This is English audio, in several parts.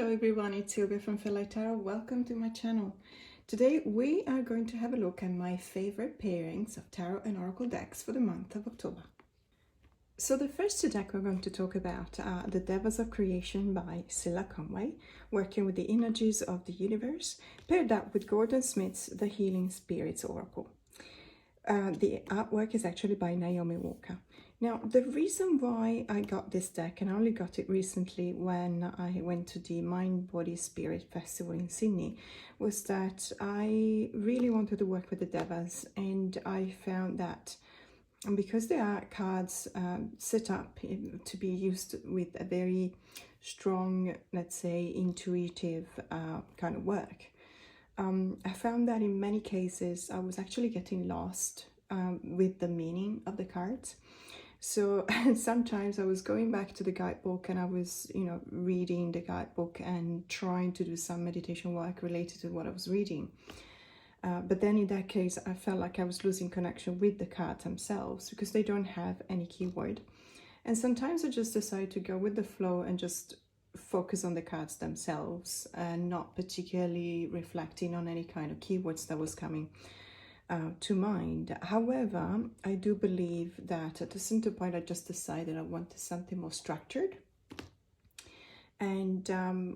Hello everyone, it's Silvia from Felight Tarot. Welcome to my channel. Today we are going to have a look at my favorite pairings of tarot and oracle decks for the month of October. So the first two decks we're going to talk about are The Devils of Creation by Cilla Conway, working with the energies of the universe, paired up with Gordon Smith's The Healing Spirits Oracle. The artwork is actually by Naomi Walker. Now, the reason why I got this deck, and I only got it recently when I went to the Mind, Body, Spirit Festival in Sydney, was that I really wanted to work with the devils, and I found that because they are cards set up to be used with a very strong, let's say, intuitive kind of work, I found that in many cases I was actually getting lost with the meaning of the cards. So sometimes I was going back to the guidebook and I was, reading the guidebook and trying to do some meditation work related to what I was reading. But then in that case, I felt like I was losing connection with the cards themselves because they don't have any keyword. And sometimes I just decide to go with the flow and just focus on the cards themselves and not particularly reflecting on any kind of keywords that was coming to mind. However, I do believe that at a certain point I just decided I wanted something more structured, and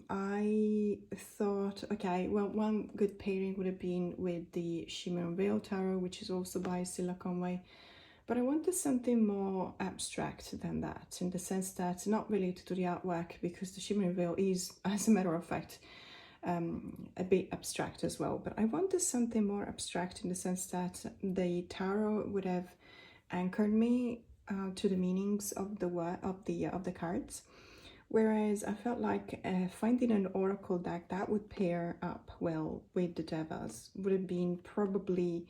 I thought, okay, well, one good pairing would have been with the Shimmer and Veil Tarot, which is also by Cilla Conway, but I wanted something more abstract than that, in the sense that not related to the artwork, because the Shimmer and Veil is, as a matter of fact, a bit abstract as well, but I wanted something more abstract in the sense that the tarot would have anchored me to the meanings of the cards, whereas I felt like finding an oracle deck that would pair up well with the devils would have been probably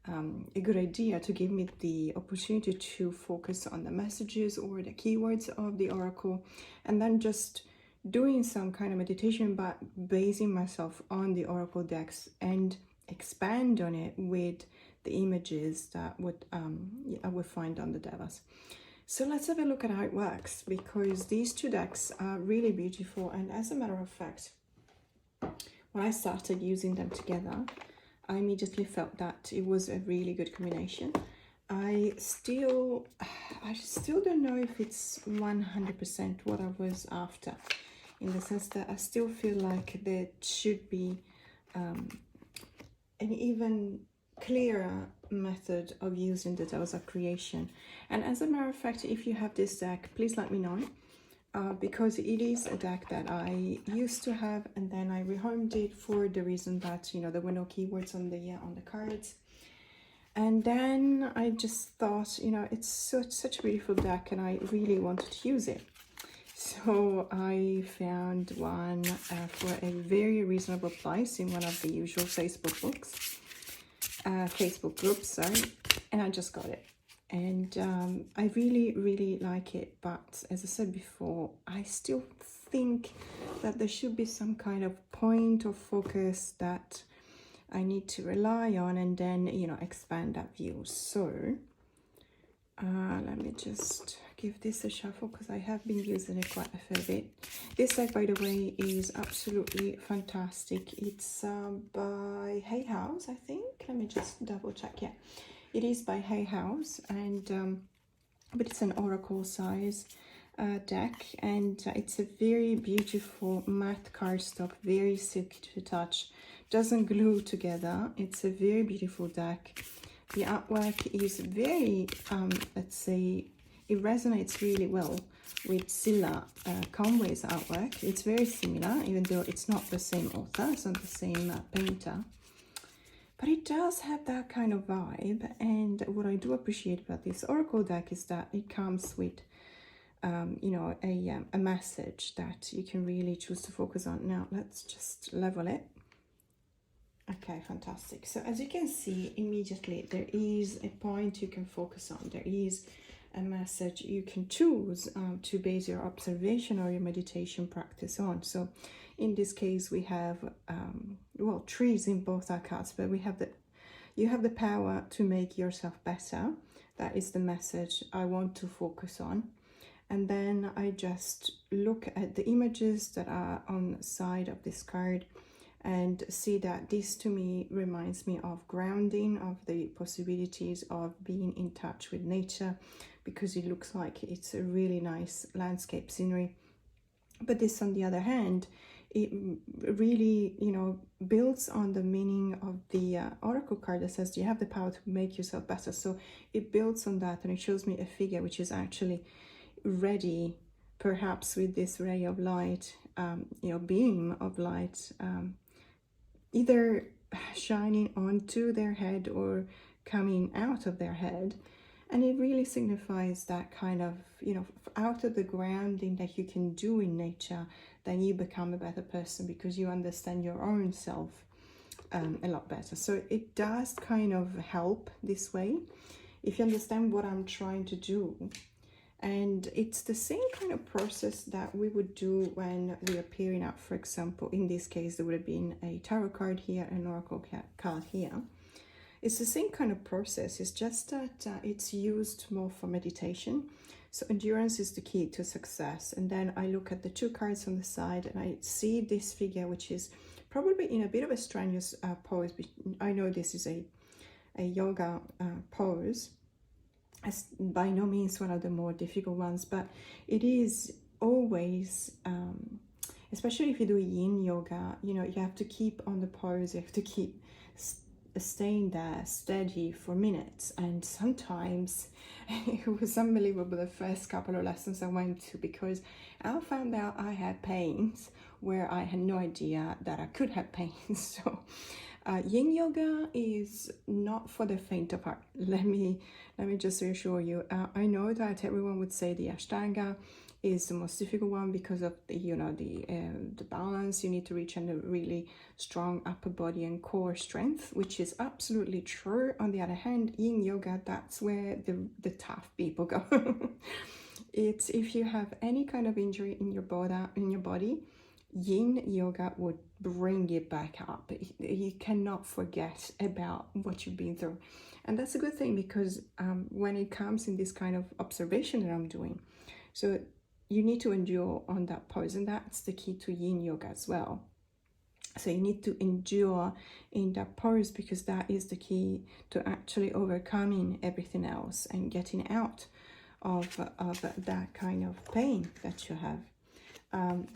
a good idea to give me the opportunity to focus on the messages or the keywords of the oracle, and then just doing some kind of meditation, but basing myself on the oracle decks and expand on it with the images that I would find on the devils. So let's have a look at how it works, because these two decks are really beautiful, and as a matter of fact, when I started using them together, I immediately felt that it was a really good combination. I still don't know if it's 100% what I was after, in the sense that I still feel like there should be an even clearer method of using the Devils of Creation. And as a matter of fact, if you have this deck, please let me know, because it is a deck that I used to have, and then I rehomed it for the reason that there were no keywords on the cards. And then I just thought, it's such a beautiful deck, and I really wanted to use it. So I found one for a very reasonable price in one of the usual Facebook groups, sorry, and I just got it. And I really like it, but as I said before, I still think that there should be some kind of point of focus that I need to rely on, and then expand that view. So let me just give this a shuffle, because I have been using it quite a fair bit. This deck, by the way, is absolutely fantastic. It's by Hay House, I think. Let me just double check. Yeah, it is by Hay House, and but it's an oracle size deck, and it's a very beautiful matte cardstock, very silky to the touch, doesn't glue together. It's a very beautiful deck. The artwork is very, let's say, it resonates really well with Cilla Conway's artwork. It's very similar, even though it's not the same author, it's not the same painter. But it does have that kind of vibe, and what I do appreciate about this oracle deck is that it comes with, a message that you can really choose to focus on. Now, let's just level it. Okay, fantastic. So as you can see, immediately there is a point you can focus on. There is a message you can choose to base your observation or your meditation practice on. So in this case, we have, well, trees in both our cards, but you have the power to make yourself better. That is the message I want to focus on. and then I just look at the images that are on the side of this card and see that this to me reminds me of grounding, of the possibilities of being in touch with nature, because it looks like it's a really nice landscape scenery. But this, on the other hand, it really, you know, builds on the meaning of the oracle card that says you have the power to make yourself better. So it builds on that, and it shows me a figure which is actually ready, perhaps with this ray of light, you know, beam of light, either shining onto their head or coming out of their head. And it really signifies that kind of, you know, out of the grounding that you can do in nature, then you become a better person because you understand your own self a lot better. So it does kind of help this way, if you understand what I'm trying to do. And it's the same kind of process that we would do when we are pairing up. For example, in this case, there would have been a tarot card here, an oracle card here. It's the same kind of process. It's just that it's used more for meditation. So endurance is the key to success. And then I look at the two cards on the side and I see this figure, which is probably in a bit of a strenuous pose. I know this is a yoga pose. It's by no means one of the more difficult ones, but it is always, especially if you do yin yoga, you know, you have to keep on the pose, you have to keep staying there steady for minutes. And sometimes it was unbelievable the first couple of lessons I went to, because I found out I had pains where I had no idea that I could have pains. So yin yoga is not for the faint of heart. Let me just reassure you. I know that everyone would say the Ashtanga is the most difficult one because of the, you know, the balance you need to reach and a really strong upper body and core strength, which is absolutely true. On the other hand, yin yoga, that's where the tough people go. It's if you have any kind of injury in your body, yin yoga would bring you back up. You cannot forget about what you've been through. And that's a good thing, because when it comes in this kind of observation that I'm doing, so you need to endure on that pose, and that's the key to yin yoga as well. So you need to endure in that pose, because that is the key to actually overcoming everything else and getting out of that kind of pain that you have.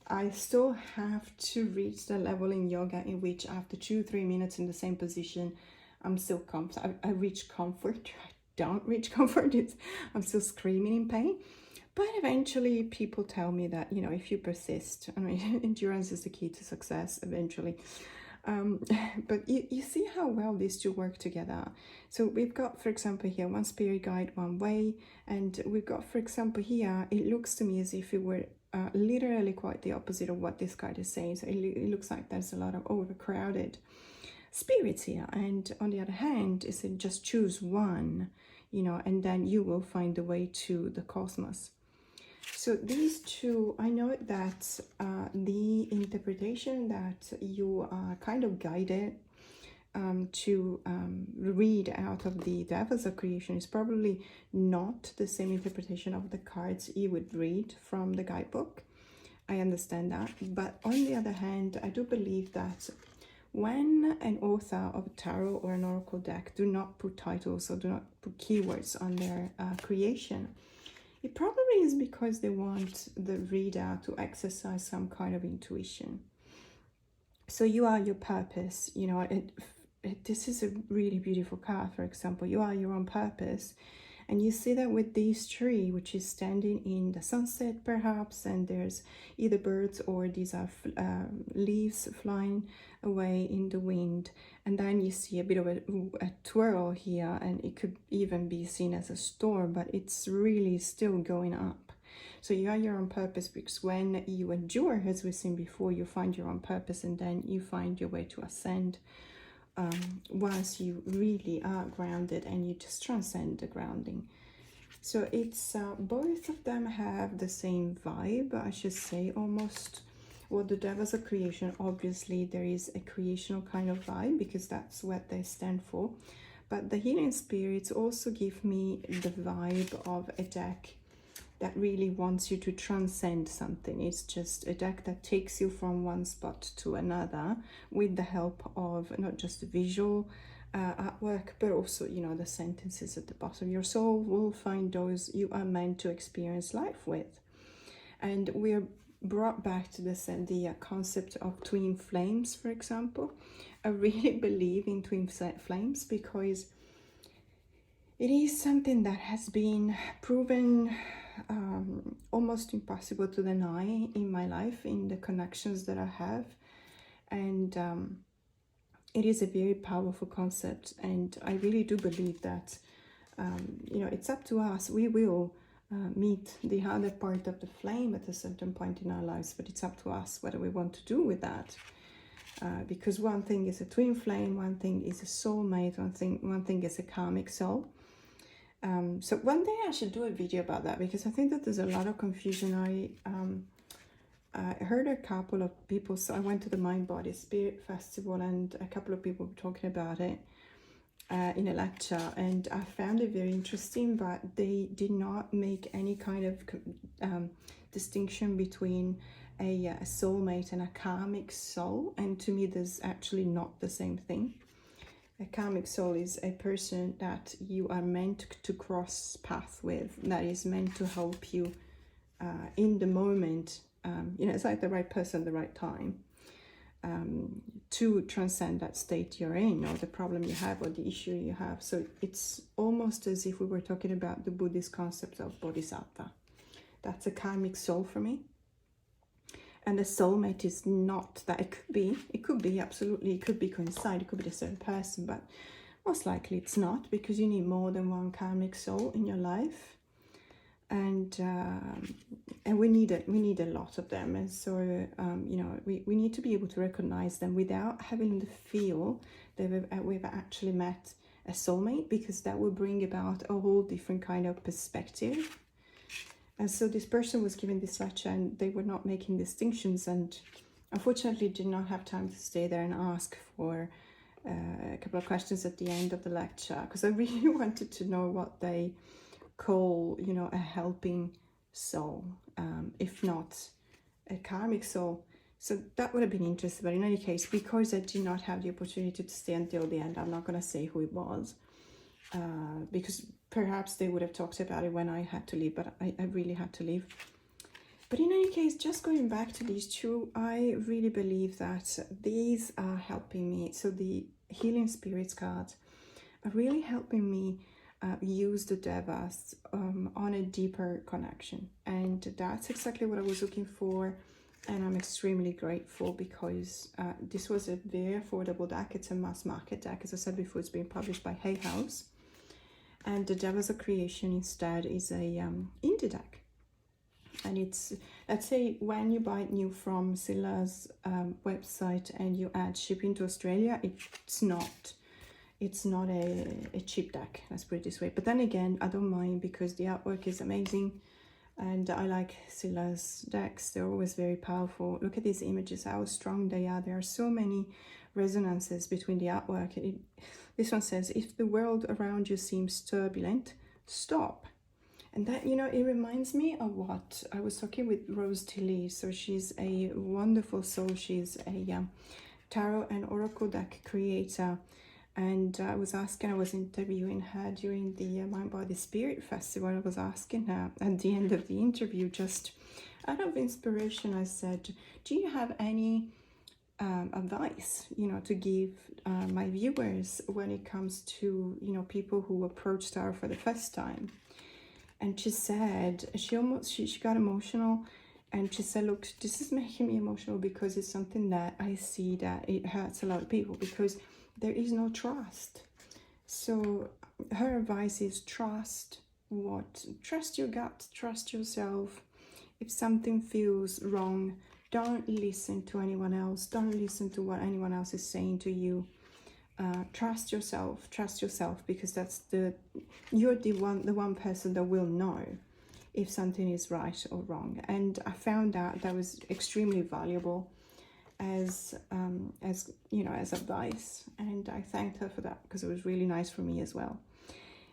I still have to reach the level in yoga in which after 2-3 minutes in the same position, I'm still comfortable. I reach comfort. I don't reach comfort. I'm still screaming in pain. But eventually people tell me that, you know, if you persist, I mean, endurance is the key to success eventually. But you see how well these two work together. So we've got, for example, here, one spirit guide, one way. And we've got, for example, here, it looks to me as if it were literally quite the opposite of what this card is saying. So it looks like there's a lot of overcrowded spirits here. And on the other hand, it said just choose one, you know, and then you will find the way to the cosmos. So these two, I know that the interpretation that you are kind of guided to read out of the Devils of Creation is probably not the same interpretation of the cards you would read from the guidebook. I understand that. But on the other hand, I do believe that when an author of a tarot or an oracle deck do not put titles or do not put keywords on their creation, it probably is because they want the reader to exercise some kind of intuition. So you are your purpose, you know, this is a really beautiful card, for example. You are your own purpose. And you see that with this tree, which is standing in the sunset perhaps, and there's either birds or these are leaves flying away in the wind. And then you see a bit of a twirl here, and it could even be seen as a storm, but it's really still going up. So you are your own purpose, because when you endure, as we've seen before, you find your own purpose, and then you find your way to ascend. Once you really are grounded and you just transcend the grounding. So it's both of them have the same vibe, I should say, almost. Well, the Devils of Creation, obviously there is a creational kind of vibe, because that's what they stand for. But the Healing Spirits also give me the vibe of a deck that really wants you to transcend something. It's just a deck that takes you from one spot to another with the help of not just the visual artwork, but also, you know, the sentences at the bottom. Your soul will find those you are meant to experience life with. And we're brought back to the concept of twin flames, for example. I really believe in twin flames because it is something that has been proven almost impossible to deny in my life, in the connections that I have. And it is a very powerful concept, and I really do believe that you know, it's up to us. We will meet the other part of the flame at a certain point in our lives, but it's up to us whether we want to do with that. Because one thing is a twin flame, one thing is a soulmate, one thing is a karmic soul. So one day I should do a video about that, because I think that there's a lot of confusion. I heard a couple of people, so I went to the Mind Body Spirit Festival, and a couple of people were talking about it in a lecture, and I found it very interesting, but they did not make any kind of distinction between a soulmate and a karmic soul. And to me, there's actually not the same thing. A karmic soul is a person that you are meant to cross path with, that is meant to help you in the moment. You know, it's like the right person at the right time to transcend that state you're in, or the problem you have, or the issue you have. So it's almost as if we were talking about the Buddhist concept of bodhisattva. That's a karmic soul for me. And the soulmate is not that. It could be absolutely, it could be coincide, it could be the same person, but most likely it's not, because you need more than one karmic soul in your life. And we need a lot of them. And so you know, we need to be able to recognize them without having the feel that we've actually met a soulmate, because that will bring about a whole different kind of perspective. And so this person was giving this lecture, and they were not making distinctions, and unfortunately did not have time to stay there and ask for a couple of questions at the end of the lecture, because I really wanted to know what they call, you know, a helping soul, if not a karmic soul. So that would have been interesting. But in any case, because I did not have the opportunity to stay until the end, I'm not going to say who it was, because perhaps they would have talked about it when I had to leave, but I really had to leave. But in any case, just going back to these two, I really believe that these are helping me. So the healing spirits cards are really helping me use the devas on a deeper connection, and that's exactly what I was looking for. And I'm extremely grateful, because this was a very affordable deck. It's a mass market deck. As I said before, it's being published by Hay House, and the Devas of Creation instead is a indie deck. And it's, let's say when you buy it new from Sila's website and you add shipping to Australia, it's not a cheap deck, let's put it this way. But then again, I don't mind, because the artwork is amazing, and I like Sila's decks. They're always very powerful. Look at these images, how strong they are. There are so many resonances between the artwork. This one says, if the world around you seems turbulent, stop. And that, you know, it reminds me of what I was talking with Rose Tilly. So she's a wonderful soul. She's a tarot and oracle deck creator. And I was interviewing her during the Mind Body Spirit Festival. I was asking her at the end of the interview, just out of inspiration, I said, do you have any advice, you know, to give my viewers when it comes to, you know, people who approach tarot for the first time? And she said, she got emotional, and she said, look, this is making me emotional because it's something that I see that it hurts a lot of people, because there is no trust. So her advice is trust your gut, trust yourself. If something feels wrong, don't listen to anyone else. Don't listen to what anyone else is saying to you. Trust yourself, because that's you're the one person that will know if something is right or wrong. And I found out that was extremely valuable as you know, as advice, and I thanked her for that, because it was really nice for me as well.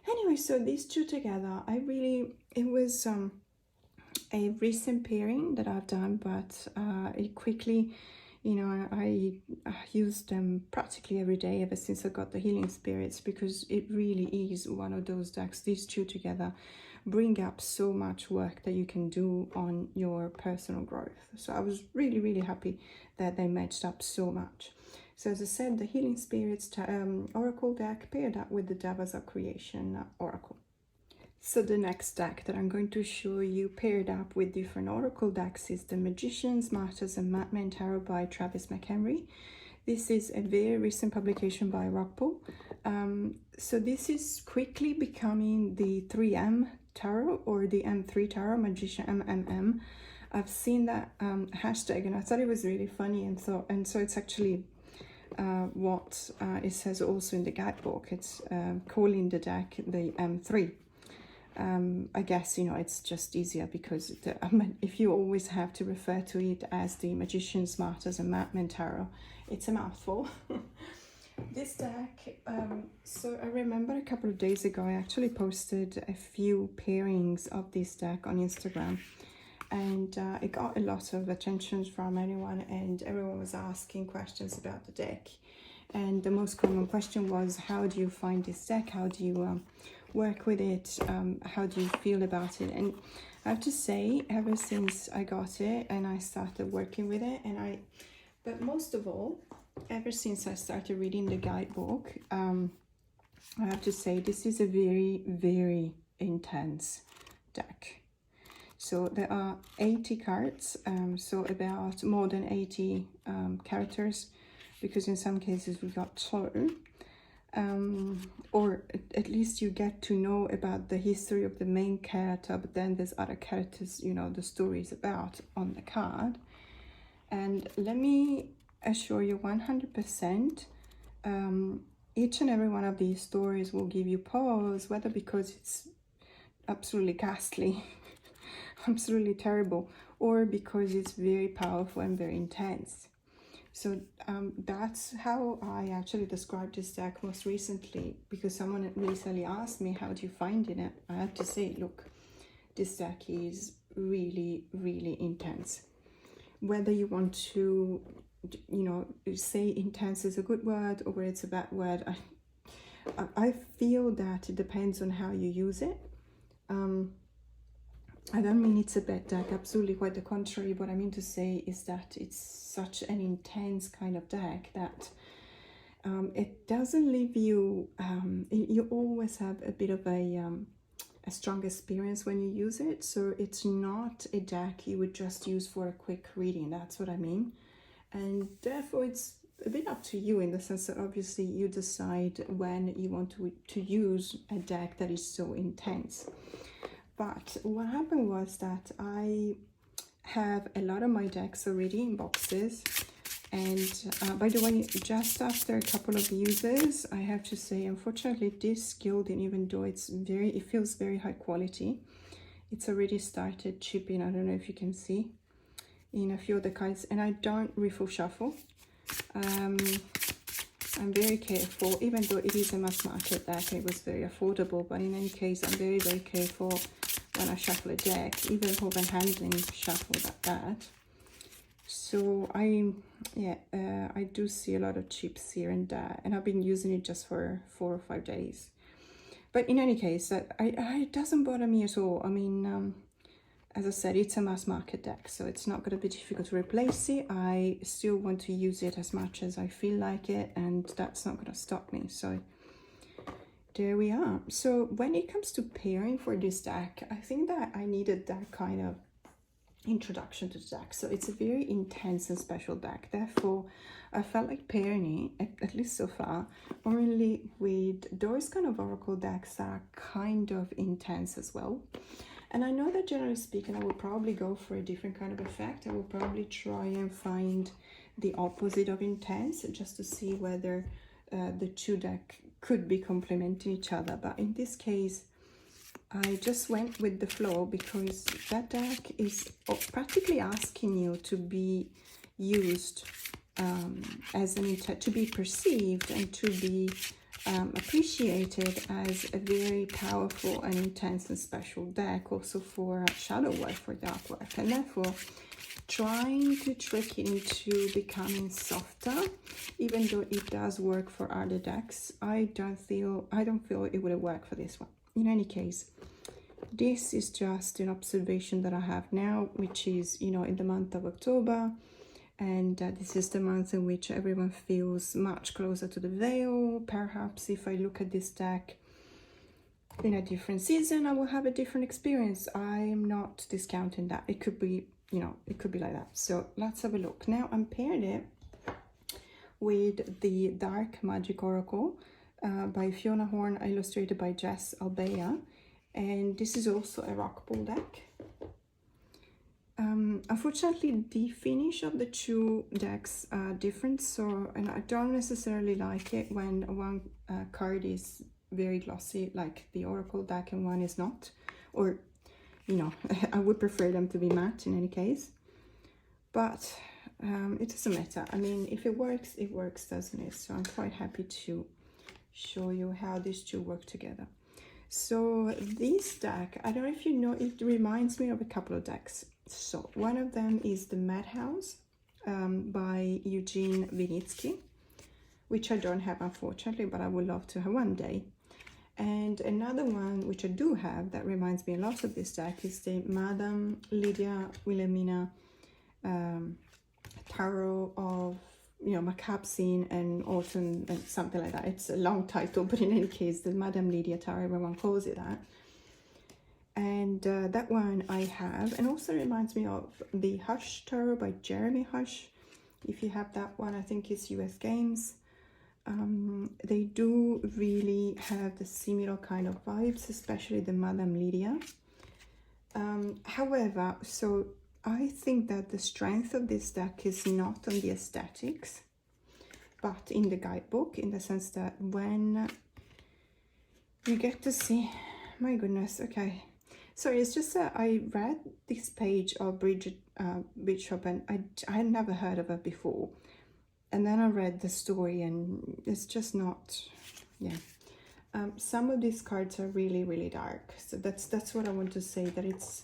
Anyway, so these two together, it was a recent pairing that I've done, but it quickly, you know, I use them practically every day ever since I got the Healing Spirits, because it really is one of those decks. These two together bring up so much work that you can do on your personal growth. So I was really, really happy that they matched up so much. So as I said, the Healing Spirits Oracle deck paired up with the Devas of Creation Oracle. So the next deck that I'm going to show you paired up with different Oracle decks is the Magicians, Martyrs and Madmen Tarot by Travis McHenry. This is a very recent publication by Rockpool. So this is quickly becoming the 3M Tarot, or the M3 Tarot, Magician MMM. I've seen that hashtag and I thought it was really funny, and so it's actually what it says also in the guidebook. It's calling the deck the M3. I guess, you know, it's just easier because if you always have to refer to it as the Magicians, Martyrs and Madmen Tarot, it's a mouthful. This deck, so I remember a couple of days ago I actually posted a few pairings of this deck on Instagram, and it got a lot of attention from anyone, and everyone was asking questions about the deck. And the most common question was, how do you find this deck? How do you work with it? How do you feel about it? And I have to say, ever since I got it and I started working with it, but most of all, ever since I started reading the guidebook, I have to say this is a very, very intense deck. So there are 80 cards, so about more than 80 characters, because in some cases we got 2, or at least you get to know about the history of the main character, but then there's other characters, you know, the stories about on the card. And let me assure you 100%, each and every one of these stories will give you pause, whether because it's absolutely ghastly, absolutely terrible, or because it's very powerful and very intense. So that's how I actually described this deck most recently, because someone recently asked me, how do you find it? I have to say, look, this deck is really, really intense. Whether you want to, you know, say intense is a good word or it's a bad word, I feel that it depends on how you use it. I don't mean it's a bad deck, absolutely quite the contrary. What I mean to say is that it's such an intense kind of deck that it doesn't leave you, you always have a bit of a strong experience when you use it. So it's not a deck you would just use for a quick reading, that's what I mean. And therefore it's a bit up to you, in the sense that obviously you decide when you want to use a deck that is so intense. But what happened was that I have a lot of my decks already in boxes, and by the way, just after a couple of uses, I have to say, unfortunately, this gilding, even though it feels very high quality, it's already started chipping. I don't know if you can see in a few of the cards, and I don't refill shuffle. I'm very careful, even though it is a mass market deck, it was very affordable, but in any case, I'm very, very careful when I shuffle a deck, even when handling shuffle like that. So I do see a lot of chips here and there, and I've been using it just for 4 or 5 days. But in any case, it doesn't bother me at all. I mean, as I said, it's a mass market deck, so it's not going to be difficult to replace it. I still want to use it as much as I feel like it, and that's not going to stop me. So there we are. So when it comes to pairing for this deck, I think that I needed that kind of introduction to the deck. So it's a very intense and special deck. Therefore, I felt like pairing it, at least so far, only with those kind of oracle decks that are kind of intense as well. And I know that generally speaking, I will probably go for a different kind of effect. I will probably try and find the opposite of intense, just to see whether the two decks could be complementing each other. But in this case, I just went with the flow, because that deck is practically asking you to be used as an to be perceived and to be appreciated as a very powerful and intense and special deck, also for shadow work, for dark work, and therefore trying to trick it into becoming softer, even though it does work for other decks. I don't feel it would work for this one. In any case, this is just an observation that I have now, which is, you know, in the month of October, and this is the month in which everyone feels much closer to the veil. Perhaps if I look at this deck in a different season, I will have a different experience. I'm not discounting that. It could be, you know, it could be like that. So let's have a look. Now I'm paired it with the Dark Magic Oracle by Fiona Horn, illustrated by Jess Albea, and this is also a rock pool deck. Unfortunately, the finish of the two decks are different, so, and I don't necessarily like it when one card is very glossy like the Oracle deck and one is not, or, you know, I would prefer them to be matte in any case, but it doesn't matter. I mean, if it works, doesn't it? So I'm quite happy to show you how these two work together. So this deck, I don't know if you know, it reminds me of a couple of decks. So one of them is the Madhouse by Eugene Vinitsky, which I don't have, unfortunately, but I would love to have one day. And another one which I do have that reminds me a lot of this deck is the Madame Lydia Wilhelmina Tarot of, you know, Macabre Scene and Autumn and something like that. It's a long title, but in any case, the Madame Lydia Tarot, everyone calls it that. And that one I have, and also reminds me of the Hush Tarot by Jeremy Hush. If you have that one, I think it's US Games. They do really have the similar kind of vibes, especially the Madame Lydia. However, so I think that the strength of this deck is not on the aesthetics, but in the guidebook, in the sense that when you get to see, my goodness, okay. So it's just that I read this page of Bridget Bishop, and I had never heard of her before. And then I read the story, and it's just not, yeah. Some of these cards are really, really dark. So that's what I want to say, that it's,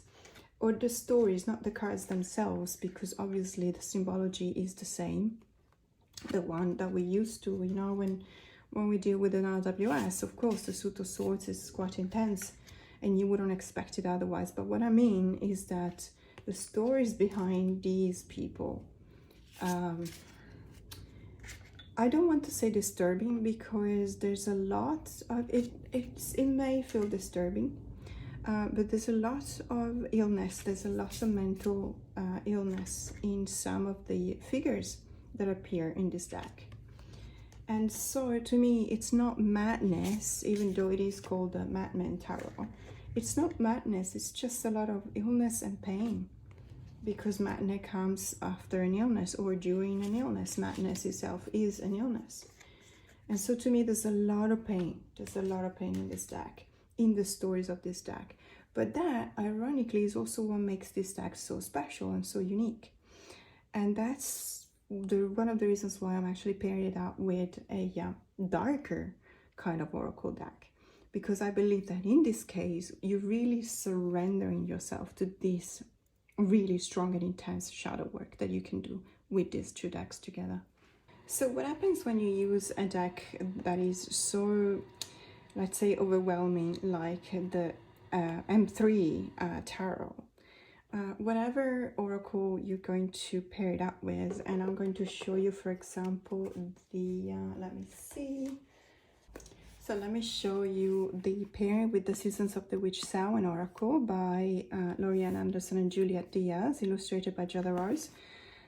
or the stories, not the cards themselves, because obviously the symbology is the same. The one that we used to, you know, when we deal with an RWS, of course, the Suit of Swords is quite intense, and you wouldn't expect it otherwise. But what I mean is that the stories behind these people, I don't want to say disturbing, because there's a lot of it. It may feel disturbing, but there's a lot of illness. There's a lot of mental illness in some of the figures that appear in this deck. And so to me, it's not madness, even though it is called the Madmen Tarot. It's not madness, it's just a lot of illness and pain, because madness comes after an illness or during an illness. Madness itself is an illness. And so to me, there's a lot of pain. There's a lot of pain in this deck, in the stories of this deck. But that, ironically, is also what makes this deck so special and so unique. And that's one of the reasons why I'm actually pairing it up with a darker kind of oracle deck. Because I believe that in this case, you're really surrendering yourself to this really strong and intense shadow work that you can do with these two decks together. So what happens when you use a deck that is so, let's say, overwhelming, like the M3 Tarot? Whatever oracle you're going to pair it up with, and I'm going to show you, for example, the, let me see. So let me show you the pairing with the Seasons of the Witch Samhain Oracle by Lorianne Anderson and Juliet Diaz, illustrated by Jada Rose.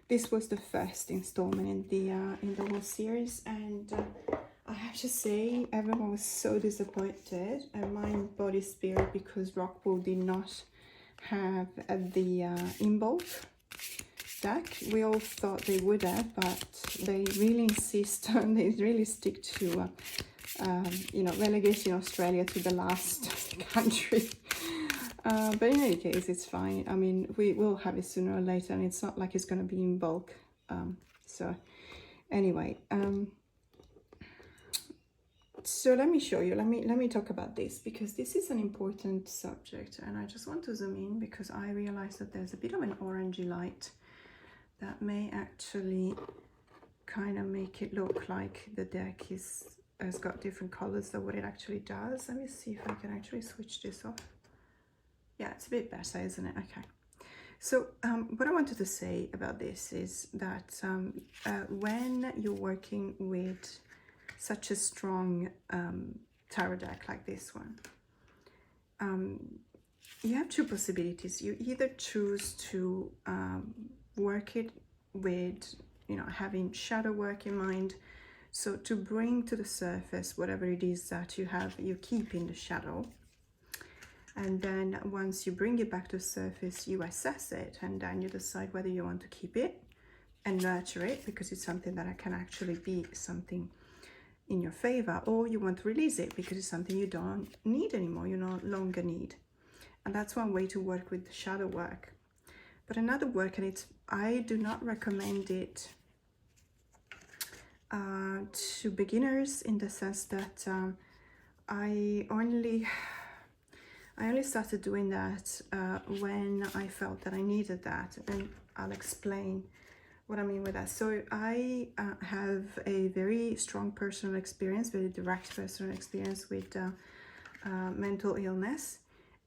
This was the first installment in the whole series, and I have to say, everyone was so disappointed, mind, body, spirit, because Rockpool did not have the in bulk deck. We all thought they would have, but they really insist on, they really stick to you know, relegating Australia to the last country. But in any case, it's fine. I mean, we will have it sooner or later, and it's not like it's going to be in bulk. So anyway, So let me show you, let me talk about this, because this is an important subject, and I just want to zoom in because I realize that there's a bit of an orangey light that may actually kind of make it look like the deck has got different colors than what it actually does. Let me see if I can actually switch this off. Yeah, it's a bit better, isn't it? Okay. So what I wanted to say about this is that when you're working with such a strong tarot deck like this one, you have two possibilities. You either choose to work it with, you know, having shadow work in mind, so to bring to the surface whatever it is that you keep in the shadow, and then once you bring it back to the surface, you assess it, and then you decide whether you want to keep it and nurture it because it's something that can actually be something in your favor, or you want to release it because it's something you don't need anymore, you no longer need. And that's one way to work with the shadow work. But another work, and I do not recommend it to beginners, in the sense that I only started doing that when I felt that I needed that, and I'll explain what I mean with that. So I have a very strong personal experience, very direct personal experience with mental illness,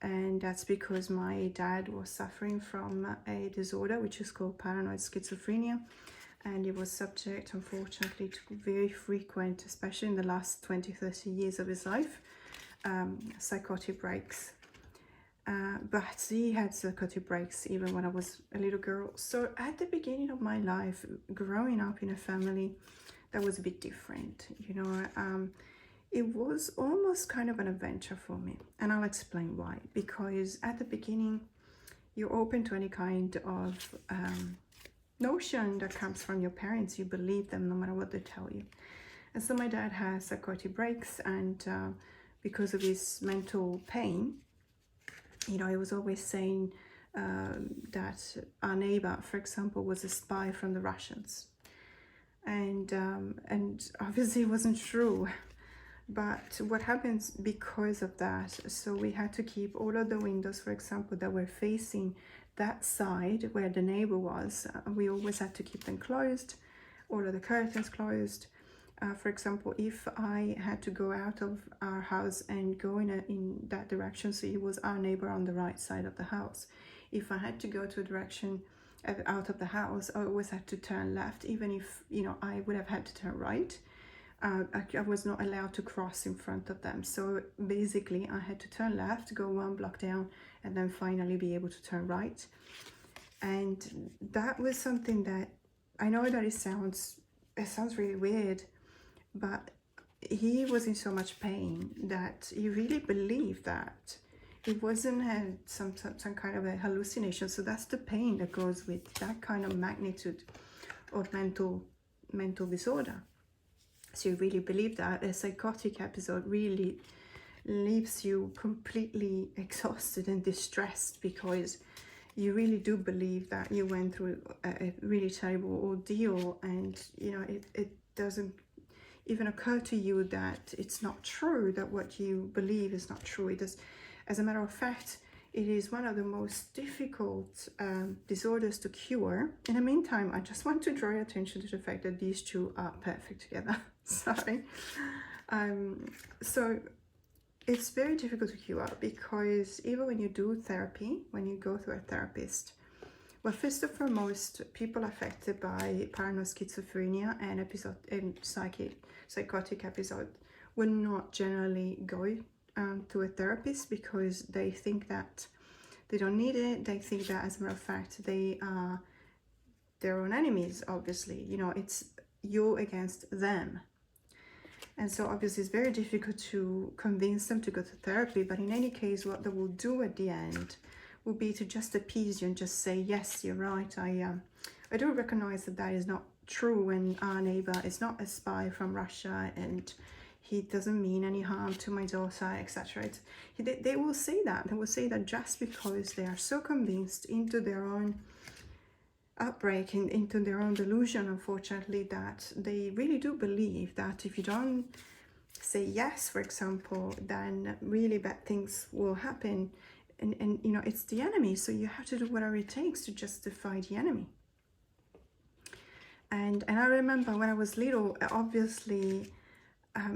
and that's because my dad was suffering from a disorder which is called paranoid schizophrenia, and he was subject, unfortunately, to very frequent, especially in the last 20-30 years of his life, psychotic breaks. But he had psychotic breaks even when I was a little girl. So at the beginning of my life, growing up in a family that was a bit different, you know, it was almost kind of an adventure for me. And I'll explain why. Because at the beginning, you're open to any kind of notion that comes from your parents. You believe them no matter what they tell you. And so my dad has psychotic breaks, and because of his mental pain, you know, he was always saying that our neighbor, for example, was a spy from the Russians, and obviously it wasn't true. But what happens because of that? So we had to keep all of the windows, for example, that were facing that side where the neighbor was. We always had to keep them closed, all of the curtains closed. For example, if I had to go out of our house and go in that direction, so he was our neighbor on the right side of the house. If I had to go to a direction out of the house, I always had to turn left, even if, you know, I would have had to turn right. I was not allowed to cross in front of them. So basically, I had to turn left, go one block down, and then finally be able to turn right. And that was something that, I know that it sounds really weird, but he was in so much pain that he really believed that. It wasn't some kind of a hallucination. So that's the pain that goes with that kind of magnitude of mental disorder. So you really believe that. A psychotic episode really leaves you completely exhausted and distressed, because you really do believe that you went through a really terrible ordeal, and you know, it doesn't even occur to you that it's not true, that what you believe is not true. It is, as a matter of fact, it is one of the most difficult disorders to cure. In the meantime, I just want to draw your attention to the fact that these two are perfect together. Sorry. So it's very difficult to cure, because even when you do therapy, when you go through a therapist, well, first and foremost, people affected by paranoid schizophrenia and psychotic episode will not generally go to a therapist, because they think that they don't need it. They think that, as a matter of fact, they are their own enemies, obviously. You know, it's you against them. And so obviously it's very difficult to convince them to go to therapy. But in any case, what they will do at the end will be to just appease you and just say, yes, you're right. I do recognize that that is not true, and our neighbor is not a spy from Russia, and he doesn't mean any harm to my daughter, etc. They will say that. They will say that just because they are so convinced into their own outbreak, into their own delusion, unfortunately, that they really do believe that if you don't say yes, for example, then really bad things will happen. And you know, it's the enemy, so you have to do whatever it takes to justify the enemy. And I remember when I was little, obviously,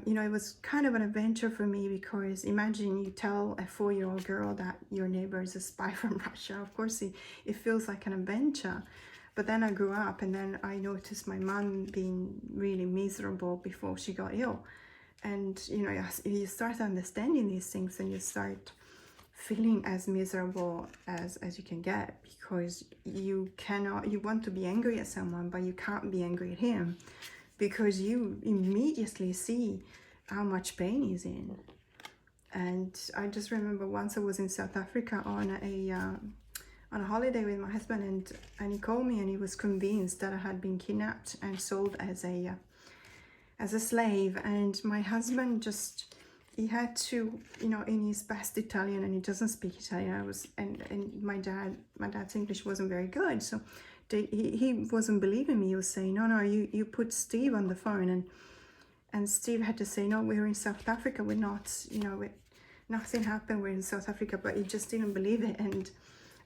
you know, it was kind of an adventure for me, because imagine you tell a 4-year-old girl that your neighbor is a spy from Russia. Of course, it feels like an adventure. But then I grew up, and then I noticed my mom being really miserable before she got ill. And, you know, you start understanding these things, and you start feeling as miserable as you can get, because you want to be angry at someone, but you can't be angry at him, because you immediately see how much pain he's in. And I just remember once I was in South Africa on a holiday with my husband, and he called me, and he was convinced that I had been kidnapped and sold as a slave. And my husband just, he had to, you know, in his best Italian, and he doesn't speak Italian. And my dad's English wasn't very good, so he wasn't believing me. He was saying, no, you put Steve on the phone, and Steve had to say, no, we're in South Africa, we're not, you know, nothing happened, we're in South Africa. But he just didn't believe it, and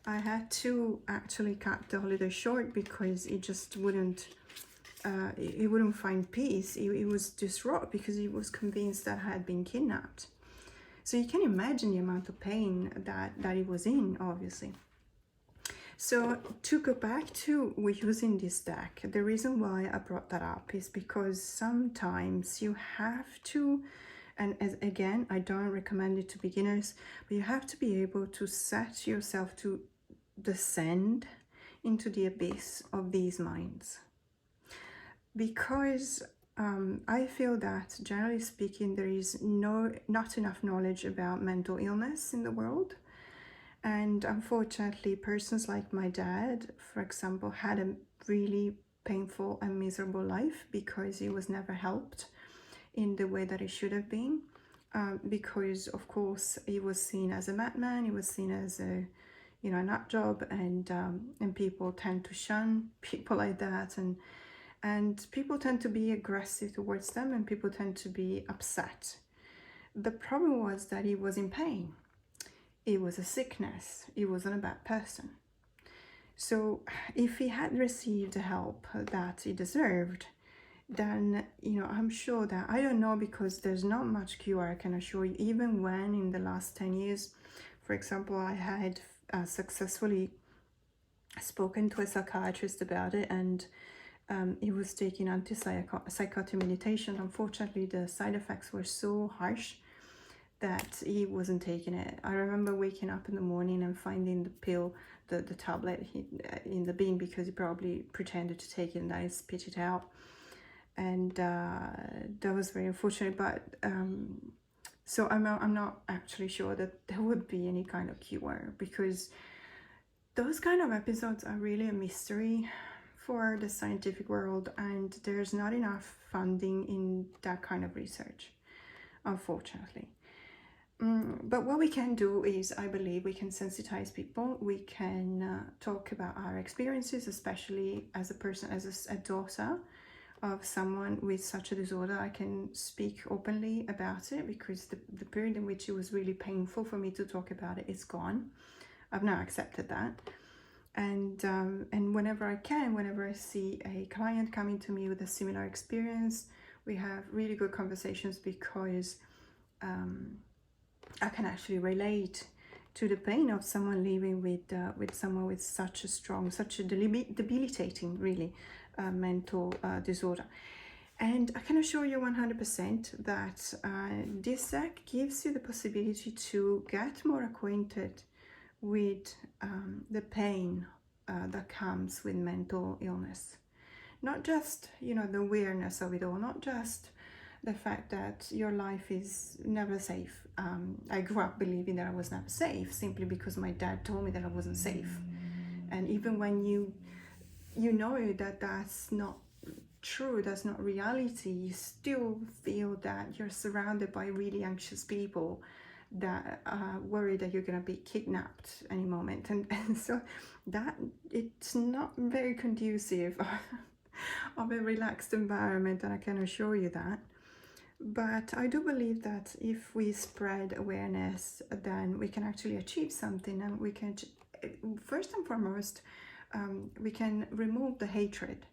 I had to actually cut the holiday short, because he just wouldn't he wouldn't find peace. He was distraught because he was convinced that I had been kidnapped. So you can imagine the amount of pain that he was in, obviously. So to go back to using this deck, the reason why I brought that up is because sometimes you have to, and again, I don't recommend it to beginners, but you have to be able to set yourself to descend into the abyss of these minds. Because I feel that, generally speaking, there is not enough knowledge about mental illness in the world. And unfortunately, persons like my dad, for example, had a really painful and miserable life, because he was never helped in the way that he should have been. Because, of course, he was seen as a madman, he was seen as a, you know, a nut job, and people tend to shun people like that, and people tend to be aggressive towards them, and people tend to be upset. The problem was that he was in pain. It was a sickness. He wasn't a bad person. So if he had received the help that he deserved, then, you know, I'm sure that, I don't know, because there's not much cure, I can assure you. Even when in the last 10 years, for example, I had successfully spoken to a psychiatrist about it, and he was taking antipsychotic medication. Unfortunately, the side effects were so harsh that he wasn't taking it. I remember waking up in the morning and finding the pill, the tablet in the bin, because he probably pretended to take it, and I spit it out. And that was very unfortunate. But so I'm not actually sure that there would be any kind of cure, because those kind of episodes are really a mystery for the scientific world, and there's not enough funding in that kind of research, unfortunately. But what we can do is, I believe, we can sensitize people. We can talk about our experiences, especially as a person, as a daughter of someone with such a disorder. I can speak openly about it, because the period in which it was really painful for me to talk about it is gone. I've now accepted that. And whenever I can, whenever I see a client coming to me with a similar experience, we have really good conversations, because I can actually relate to the pain of someone living with someone with such a debilitating, really, mental disorder. And I can assure you 100% that this deck gives you the possibility to get more acquainted with the pain that comes with mental illness. Not just, you know, the awareness of it all, not just the fact that your life is never safe. I grew up believing that I was never safe, simply because my dad told me that I wasn't safe. And even when you know that that's not true, that's not reality, you still feel that you're surrounded by really anxious people that are worried that you're going to be kidnapped any moment, and so that it's not very conducive of a relaxed environment, and I can assure you that. But I do believe that if we spread awareness, then we can actually achieve something, and we can, first and foremost, we can remove the hatred.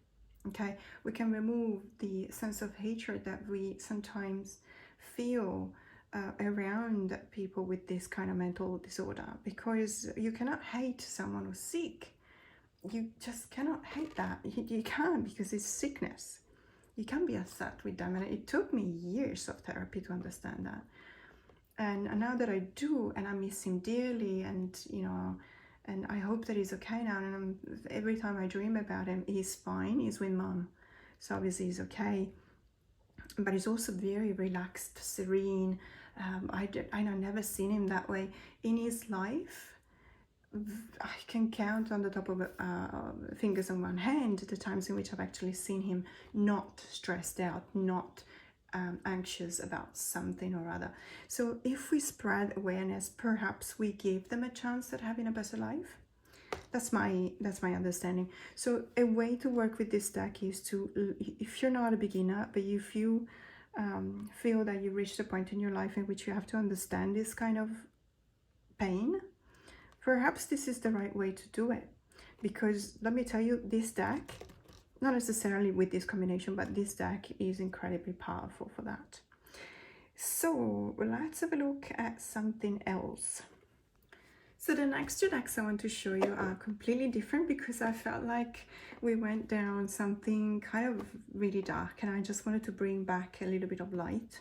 Okay, we can remove the sense of hatred that we sometimes feel around people with this kind of mental disorder, because you cannot hate someone who's sick. You just cannot hate that. You can't, because it's sickness. You can't be upset with them, and it took me years of therapy to understand that. And now that I do, and I miss him dearly, and you know, and I hope that he's okay now, and every time I dream about him, he's fine, he's with mom, so obviously he's okay, but he's also very relaxed, serene. I never seen him that way in his life. I can count on the top of fingers on one hand the times in which I've actually seen him not stressed out, not anxious about something or other. So if we spread awareness, perhaps we give them a chance at having a better life. That's my understanding. So a way to work with this deck is to, if you're not a beginner, but if you feel that you've reached a point in your life in which you have to understand this kind of pain, perhaps this is the right way to do it. Because let me tell you, this deck, not necessarily with this combination, but this deck is incredibly powerful for that. So let's have a look at something else. So the next two decks I want to show you are completely different, because I felt like we went down something kind of really dark, and I just wanted to bring back a little bit of light.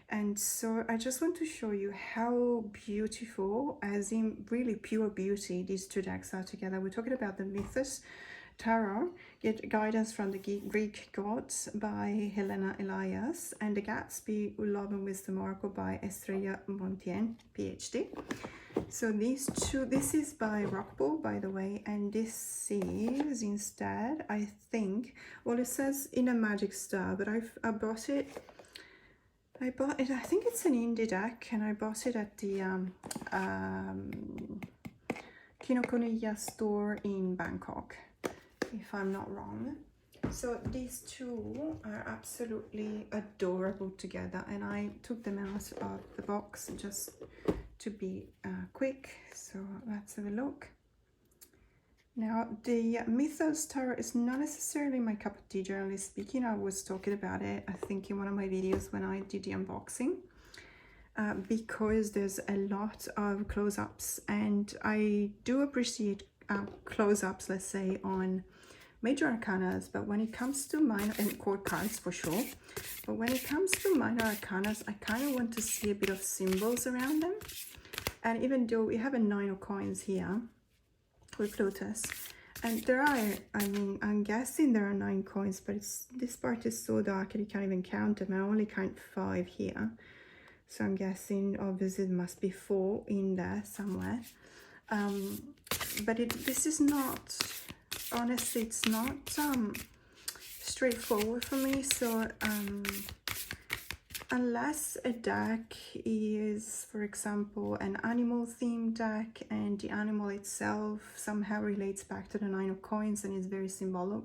And so I just want to show you how beautiful, as in really pure beauty, these two decks are together. We're talking about the Mythos Tarot, Get Guidance from the Greek Gods by Helena Elias, and the Gatsby Love and Wisdom Oracle by Estrella Montien, PhD. So these two, this is by Rockball, by the way, and this is instead, I think, well, it says In a Magic Star, but I bought it. I think it's an indie deck, and I bought it at the Kinokuniya store in Bangkok, if I'm not wrong. So these two are absolutely adorable together, and I took them out of the box just to be quick. So let's have a look. Now, the Mythos Tarot is not necessarily my cup of tea, generally speaking. I was talking about it, I think, in one of my videos when I did the unboxing, because there's a lot of close-ups, and I do appreciate close-ups, let's say, on major arcanas, but when it comes to minor, and court cards for sure, but when it comes to minor arcanas, I kind of want to see a bit of symbols around them. And even though we have a 9 of coins here with Plutus, and there are, I mean, I'm guessing there are 9 coins, but this part is so dark and you can't even count them. I only count 5 here, so I'm guessing obviously there must be 4 in there somewhere. But this is not, honestly, it's not straightforward for me. So unless a deck is, for example, an animal themed deck, and the animal itself somehow relates back to the 9 of coins and is very symbolical.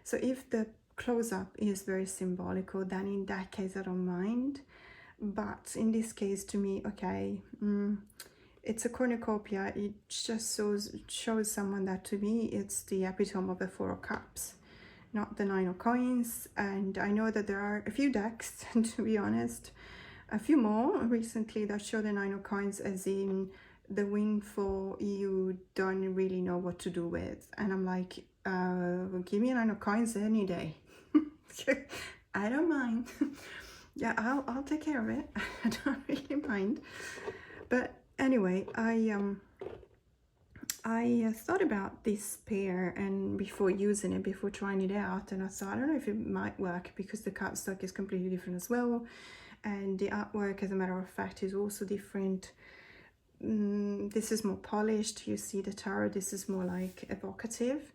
So if the close-up is very symbolical, then in that case I don't mind. But in this case, to me, okay, it's a cornucopia. It just shows someone that, to me, it's the epitome of the 4 of Cups, not the 9 of coins. And I know that there are a few decks, to be honest, a few more recently, that show the 9 of coins as in the windfall you don't really know what to do with. And I'm like, give me a 9 of coins any day. I don't mind. Yeah, I'll take care of it. I don't really mind. But anyway, I thought about this pair, and before using it, before trying it out, and I thought, I don't know if it might work, because the cardstock is completely different as well, and the artwork, as a matter of fact, is also different. This is more polished. You see the tarot, this is more like evocative.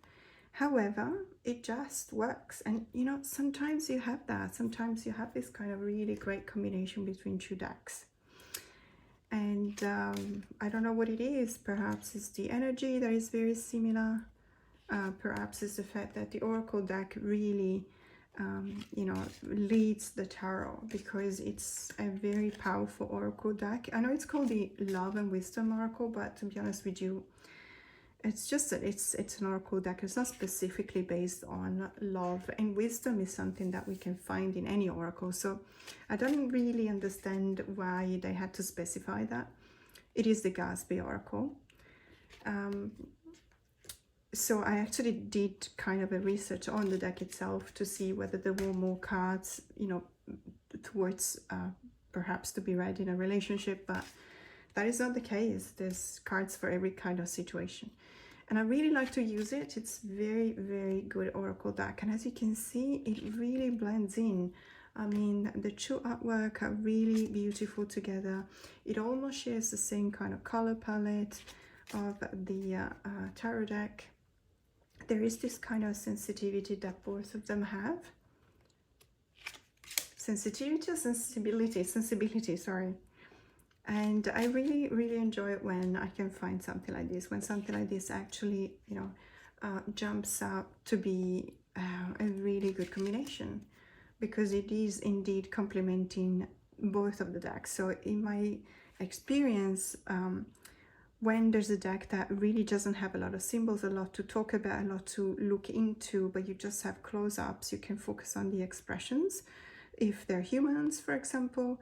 However, it just works. And you know, sometimes you have that. Sometimes you have this kind of really great combination between two decks. And I don't know what it is. Perhaps it's the energy that is very similar. Perhaps it's the fact that the Oracle deck really you know, leads the tarot, because it's a very powerful oracle deck. I know it's called the Love and Wisdom Oracle, but to be honest with you, it's just that it's an oracle deck. It's not specifically based on love, and wisdom is something that we can find in any oracle. So I don't really understand why they had to specify that. It is the Gatsby Oracle. So I actually did kind of a research on the deck itself to see whether there were more cards, you know, towards perhaps to be read in a relationship, but that is not the case. There's cards for every kind of situation. And I really like to use it. It's very, very good oracle deck. And as you can see, it really blends in. I mean, the two artwork are really beautiful together. It almost shares the same kind of color palette of the tarot deck. There is this kind of sensitivity that both of them have. Sensitivity or sensibility? Sensibility, sorry. And I really, really enjoy it when I can find something like this, when something like this actually, you know, jumps up to be a really good combination, because it is indeed complementing both of the decks. So in my experience, when there's a deck that really doesn't have a lot of symbols, a lot to talk about, a lot to look into, but you just have close-ups, you can focus on the expressions, if they're humans, for example.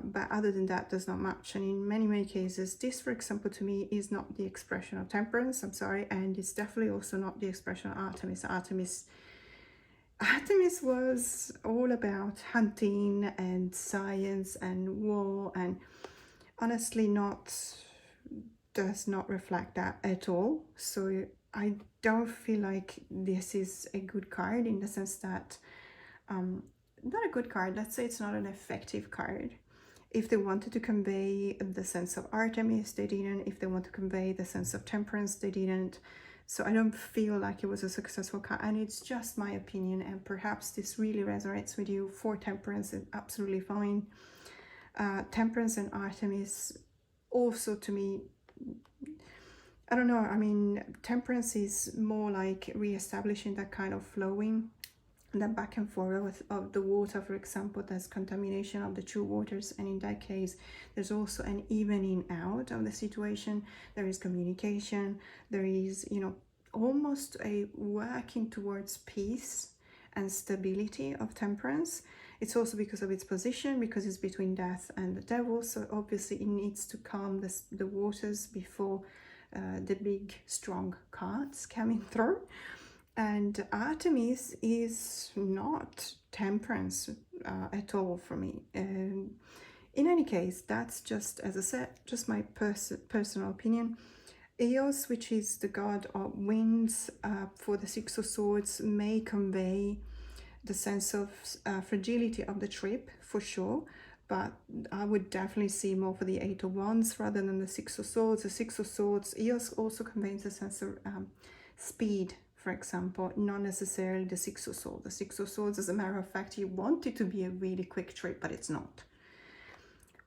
But other than that, there's not much. And in many, many cases, this, for example, to me is not the expression of temperance, I'm sorry, and it's definitely also not the expression of Artemis. Artemis was all about hunting and science and war, and honestly does not reflect that at all. So I don't feel like this is a good card, in the sense that not a good card, let's say it's not an effective card. If they wanted to convey the sense of Artemis, they didn't. If they want to convey the sense of temperance, they didn't. So I don't feel like it was a successful card, and it's just my opinion, and perhaps this really resonates with you. For temperance, it's absolutely fine. Temperance and Artemis also, to me, I don't know, I mean, temperance is more like re-establishing that kind of flowing, that back and forth of the water. For example, there's contamination of the two waters, and in that case there's also an evening out of the situation. There is communication, there is, you know, almost a working towards peace and stability of temperance. It's also because of its position, because it's between death and the devil, so obviously it needs to calm the waters before the big strong cards coming through. And Artemis is not temperance at all for me. In any case, that's just, as I said, just my personal opinion. Eos, which is the god of winds, for the Six of Swords, may convey the sense of fragility of the trip, for sure. But I would definitely see more for the Eight of Wands rather than the Six of Swords. The Six of Swords, Eos also conveys a sense of speed, for example, not necessarily the Six of Swords. The Six of Swords, as a matter of fact, you want it to be a really quick trip, but it's not.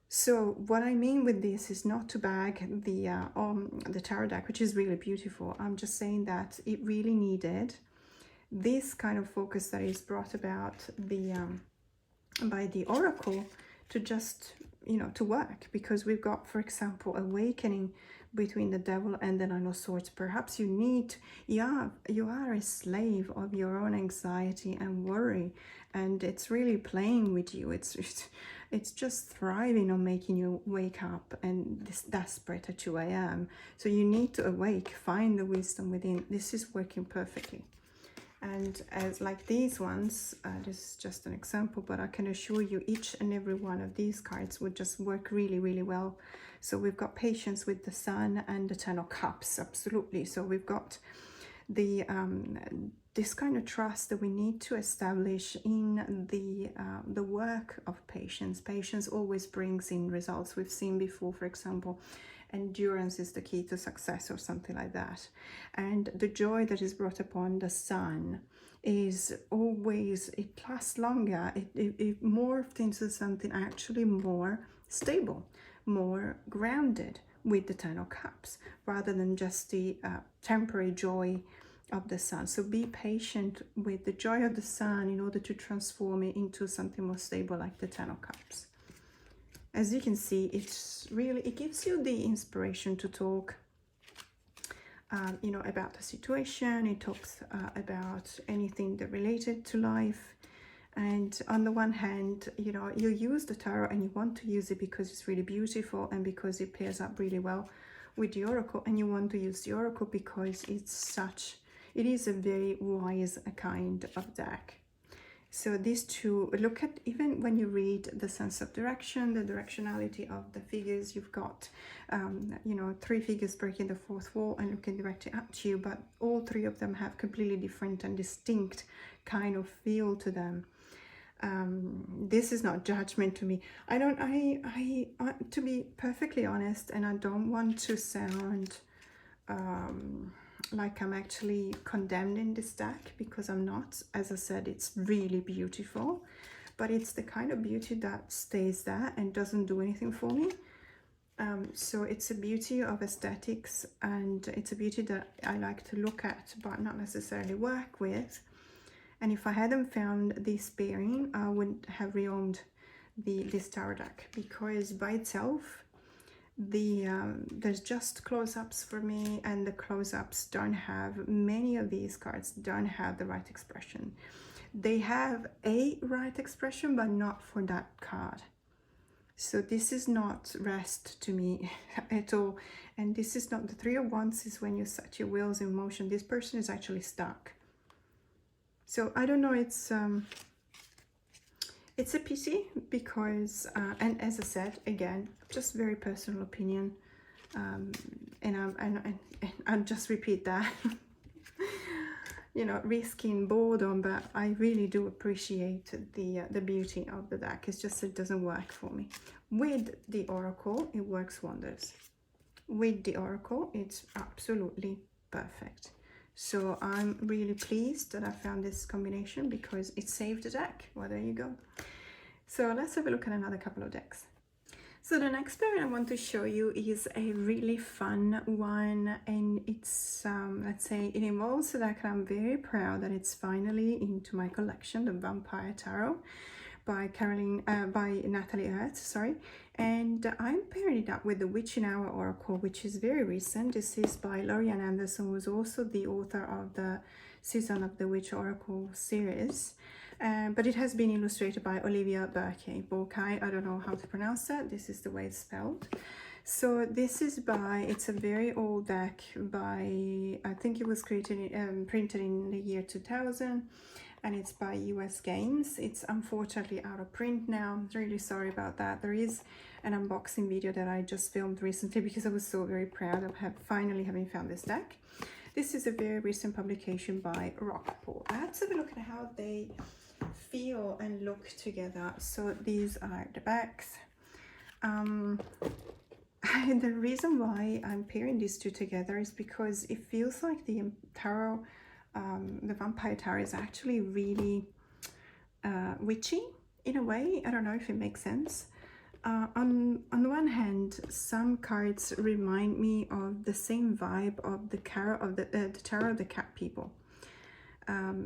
So what I mean with this is not to bag the tarot deck, which is really beautiful. I'm just saying that it really needed this kind of focus that is brought about by the oracle to just, you know, to work, because we've got, for example, awakening between the devil and the Nine of Swords. Perhaps you are a slave of your own anxiety and worry, and it's really playing with you. It's just thriving on making you wake up and this desperate at 2 a.m. So you need to awake, find the wisdom within. This is working perfectly. And as like these ones, this is just an example, but I can assure you each and every one of these cards would just work really, really well. So we've got patience with the Sun and the Ten of Cups, absolutely. So we've got the this kind of trust that we need to establish in the work of patience. Patience always brings in results. We've seen before, for example, endurance is the key to success or something like that. And the joy that is brought upon the Sun is always, it lasts longer. It morphed into something actually more stable, more grounded with the Ten of Cups, rather than just the temporary joy of the sun. So be patient with the joy of the sun in order to transform it into something more stable, like the Ten of Cups. As you can see, it gives you the inspiration to talk, you know, about the situation. It talks about anything that related to life. And on the one hand, you know, you use the tarot and you want to use it because it's really beautiful and because it pairs up really well with the oracle, and you want to use the oracle because it is a very wise kind of deck. So these two, look at, even when you read the sense of direction, the directionality of the figures, you've got, you know, 3 figures breaking the 4th wall and looking directly at you, but all 3 of them have completely different and distinct kind of feel to them. This is not judgment to me. To be perfectly honest, and I don't want to sound like I'm actually condemning this deck, because I'm not. As I said, it's really beautiful, but it's the kind of beauty that stays there and doesn't do anything for me. So it's a beauty of aesthetics, and it's a beauty that I like to look at but not necessarily work with. And if I hadn't found this pairing, I would have reowned this tarot deck, because by itself, there's just close-ups for me, and the close-ups don't have, many of these cards don't have the right expression. They have a right expression, but not for that card. So this is not rest to me at all. And this is not, the 3 of Wands is when you set your wheels in motion. This person is actually stuck. So I don't know, it's a pity, because and as I said, again, just very personal opinion, and I'll just repeat that. You know, risking boredom, but I really do appreciate the beauty of the deck. It's just it doesn't work for me. With the oracle, it works wonders. With the oracle, it's absolutely perfect. So I'm really pleased that I found this combination, because it saved the deck. Well, there you go. So let's have a look at another couple of decks. So the next pair I want to show you is a really fun one, and it's, let's say, it involves a deck that I'm very proud that it's finally into my collection, the Vampire Tarot by Natalie Earth, sorry. And I'm pairing it up with the Witchy Oracle, which is very recent. This is by Laurie-Anne Anderson, who's also the author of the Season of the Witch Oracle series. But it has been illustrated by Olivia Burkey. I don't know how to pronounce that. This is the way it's spelled. So this is it's a very old deck by, I think it was printed in the year 2000. And it's by US Games. It's unfortunately out of print now. I'm really sorry about that. There is an unboxing video that I just filmed recently, because I was so very proud of finally having found this deck. This is a very recent publication by Rockpool. Let's have a look at how they feel and look together. So these are the backs. The reason why I'm pairing these two together is because it feels like the tarot, the Vampire Tarot, is actually really witchy in a way. I don't know if it makes sense. On the one hand, some cards remind me of the same vibe of the Tarot of the Cat People.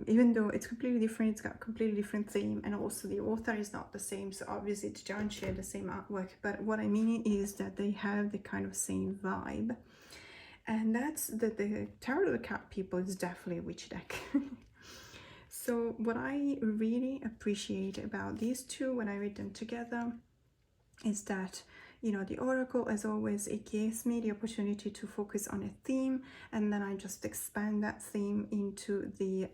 Even though it's completely different, it's got a completely different theme, and also the author is not the same, so obviously they don't share the same artwork. But what I mean is that they have the kind of same vibe, and that's the Tarot of the Cat People is definitely a witch deck. So what I really appreciate about these two when I read them together is that, you know, the oracle, as always, it gives me the opportunity to focus on a theme, and then I just expand that theme into the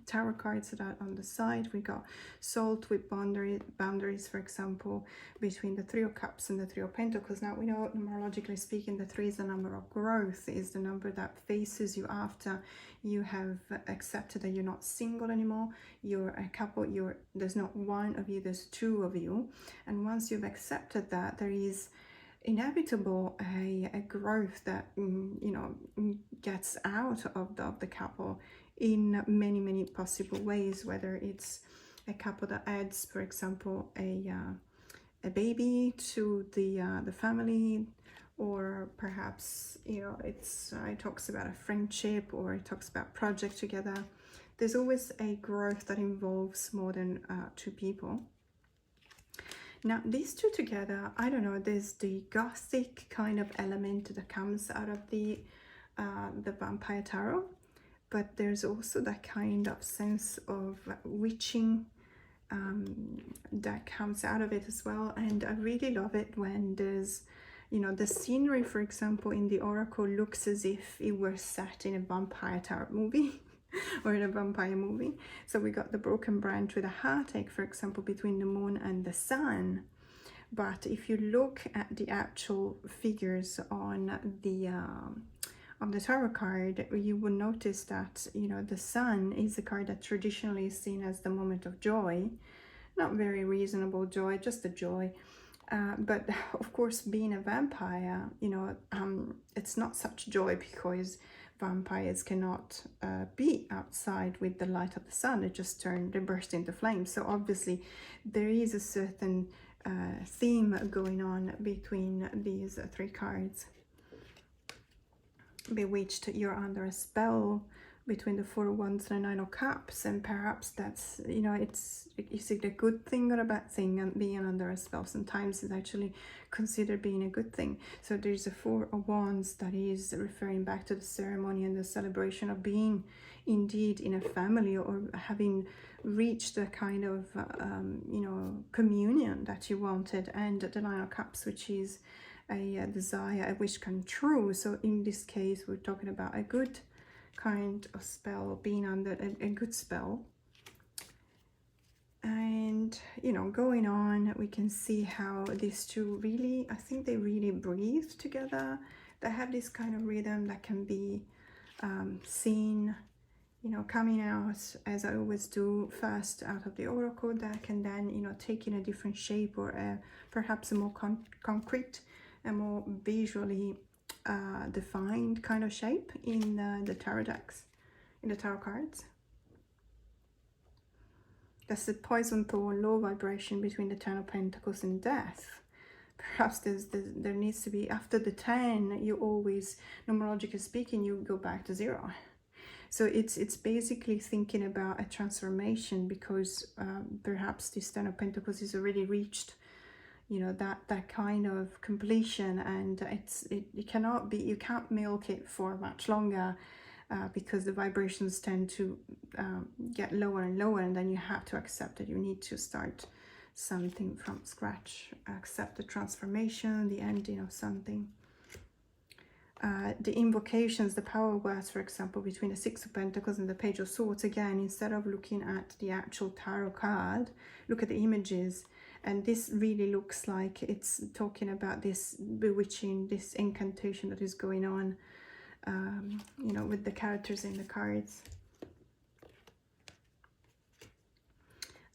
tarot cards that are on the side. We got salt with boundaries, for example, between the Three of Cups and the Three of Pentacles. Now we know, numerologically speaking, the 3 is the number of growth, is the number that faces you after you have accepted that you're not single anymore, you're a couple, there's not one of you, there's 2 of you. And once you've accepted that, there is inevitable a growth that you know, gets out of the couple in many possible ways, whether it's a couple that adds, for example, a baby to the family, or perhaps, you know, it talks about a friendship, or it talks about project together. There's always a growth that involves more than two people. Now these two together, I don't know, there's the gothic kind of element that comes out of the Vampire Tarot, but there's also that kind of sense of witching that comes out of it as well. And I really love it when there's, you know, the scenery, for example, in the Oracle looks as if it were set in a Vampire Tarot movie or in a vampire movie. So we got the broken branch with a heartache, for example, between the moon and the sun. But if you look at the actual figures on the tarot card, you will notice that, you know, the sun is a card that traditionally is seen as the moment of joy. Not very reasonable joy, just a joy. But of course, being a vampire, you know, it's not such joy, because vampires cannot be outside with the light of the sun. They burst into flames. So obviously there is a certain theme going on between these three cards. Bewitched, you're under a spell, between the Four of Wands and the Nine of Cups, and perhaps that's, you know, is it a good thing or a bad thing? And being under a spell sometimes is actually considered being a good thing. So there's a Four of Wands that is referring back to the ceremony and the celebration of being indeed in a family, or having reached a kind of you know, communion that you wanted, and the Nine of Cups, which is a desire, a wish come true. So in this case, we're talking about a good kind of spell, being under a good spell. And, you know, going on, we can see how these two really, I think they really breathe together. They have this kind of rhythm that can be seen, you know, coming out, as I always do, first out of the Oracle deck, and then, you know, taking a different shape, or perhaps a more concrete, a more visually defined kind of shape in the tarot decks, in the tarot cards. That's the poison, thorn, low vibration between the Ten of Pentacles and death. Perhaps there needs to be, after the 10, you always, numerologically speaking, you go back to 0. So it's basically thinking about a transformation, because perhaps this Ten of Pentacles is already reached, you know, that kind of completion, and it cannot be, you can't milk it for much longer, because the vibrations tend to get lower and lower, and then you have to accept that you need to start something from scratch, accept the transformation, the ending of something. The invocations, the power words, for example, between the Six of Pentacles and the Page of Swords, again, instead of looking at the actual tarot card, look at the images. And this really looks like it's talking about this bewitching, this incantation that is going on, you know, with the characters in the cards.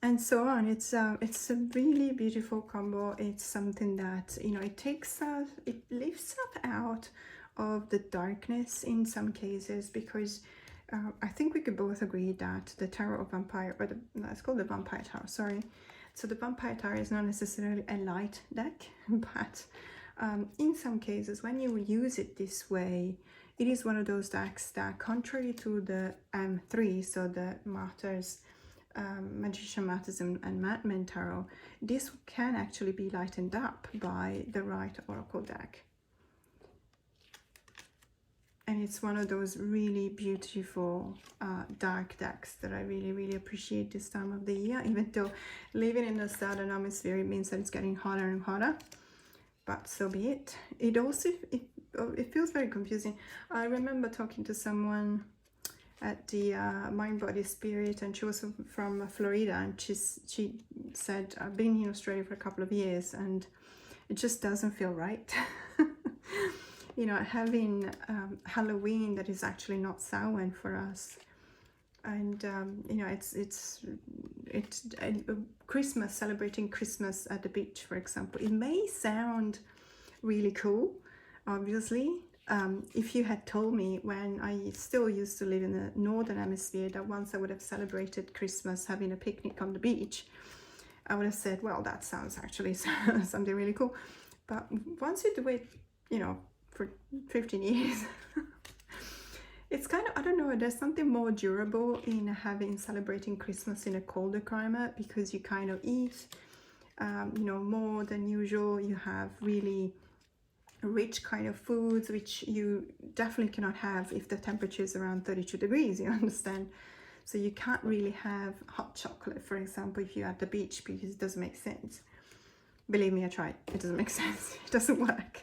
And so on. It's a really beautiful combo. It's something that, you know, it lifts us out of the darkness in some cases, because I think we could both agree that the Tarot of Vampire, or it's called the Vampire Tarot, sorry. So the Vampire Tarot is not necessarily a light deck, but in some cases, when you use it this way, it is one of those decks that, contrary to the M3, so the Martyrs, Magician, Martyrs and Madmen Tarot, this can actually be lightened up by the right Oracle deck. And it's one of those really beautiful dark decks that I really, really appreciate this time of the year, even though living in the southern hemisphere, it means that it's getting hotter and hotter, but so be it. It also, it feels very confusing. I remember talking to someone at the Mind, Body, Spirit, and she was from Florida, and she said, I've been in Australia for a couple of years, and it just doesn't feel right. You know, having Halloween that is actually not Samhain for us, and you know, it's Christmas, celebrating Christmas at the beach, for example. It may sound really cool, obviously. If you had told me when I still used to live in the northern hemisphere that once I would have celebrated Christmas having a picnic on the beach, I would have said, well, that sounds actually something really cool. But once you do it, you know, for 15 years. It's kind of, I don't know, there's something more durable in celebrating Christmas in a colder climate, because you kind of eat, you know, more than usual. You have really rich kind of foods, which you definitely cannot have if the temperature is around 32 degrees, you understand? So you can't really have hot chocolate, for example, if you're at the beach, because it doesn't make sense. Believe me, I tried. It doesn't make sense. It doesn't work.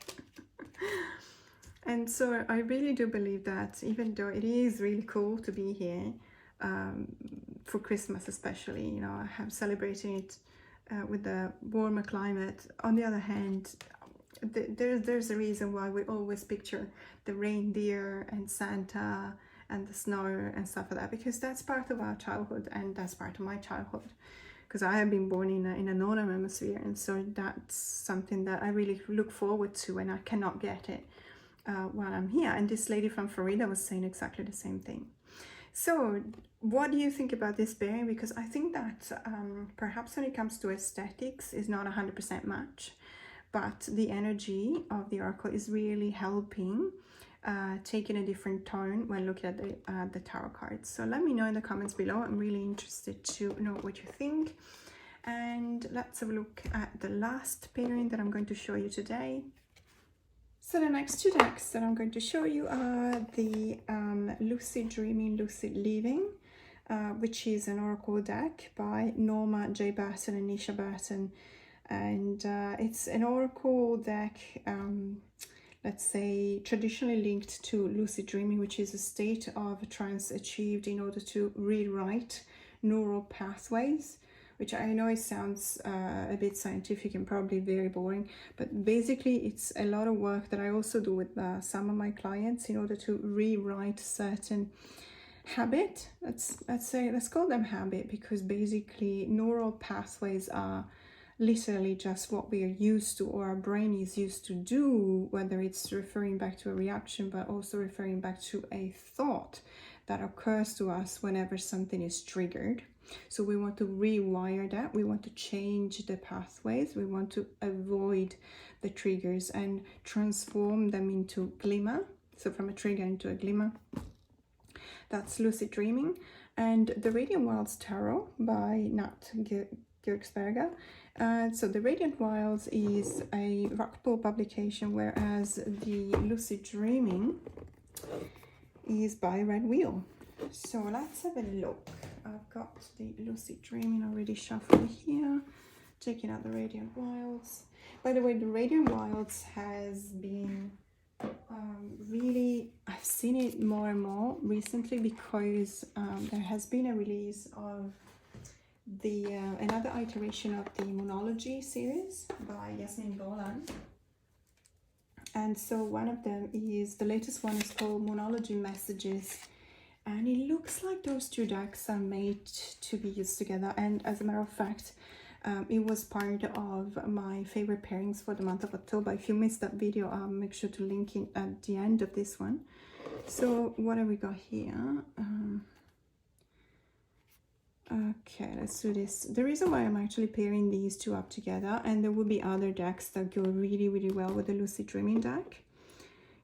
And so I really do believe that even though it is really cool to be here, for Christmas especially, you know, I have celebrated it with the warmer climate. On the other hand, there's a reason why we always picture the reindeer and Santa and the snow and stuff like that, because that's part of our childhood, and that's part of my childhood, because I have been born in a northern hemisphere, and so that's something that I really look forward to, and I cannot get it while I'm here. And this lady from Florida was saying exactly the same thing. So what do you think about this pairing? Because I think that perhaps when it comes to aesthetics, is not 100% match, but the energy of the oracle is really helping taking a different tone when looking at the tarot cards. So let me know in the comments below. I'm really interested to know what you think. And let's have a look at the last pairing that I'm going to show you today. So the next two decks that I'm going to show you are the Lucid Dreaming, Lucid Living, which is an oracle deck by Norma J. Burton and Nisha Burton. And it's an oracle deck, let's say, traditionally linked to lucid dreaming, which is a state of trance achieved in order to rewrite neural pathways, which I know it sounds a bit scientific and probably very boring, but basically it's a lot of work that I also do with some of my clients in order to rewrite certain habit. Let's call them habit, because basically neural pathways are literally just what we are used to, or our brain is used to do, whether it's referring back to a reaction, but also referring back to a thought that occurs to us whenever something is triggered. So we want to rewire that. We want to change the pathways. We want to avoid the triggers and transform them into glimmer. So from a trigger into a glimmer. That's Lucid Dreaming. And the Radiant Wilds Tarot by Nat Gergsberger. So the Radiant Wilds is a Rockpool publication, whereas the Lucid Dreaming is by Red Wheel. So let's have a look. I've got the Lucid Dreaming already shuffled here, checking out the Radiant Wilds. By the way, the Radiant Wilds has been really, I've seen it more and more recently, because there has been a release of the another iteration of the Moonology series by Yasmin Bolan. And so one of them is, the latest one is called Moonology Messages, and it looks like those two decks are made to be used together. And as a matter of fact, it was part of my favorite pairings for the month of October. If you missed that video, I'll make sure to link it at the end of this one. So what have we got here? Okay, let's do this. The reason why I'm actually pairing these two up together, and there will be other decks that go really, really well with the Lucid Dreaming deck,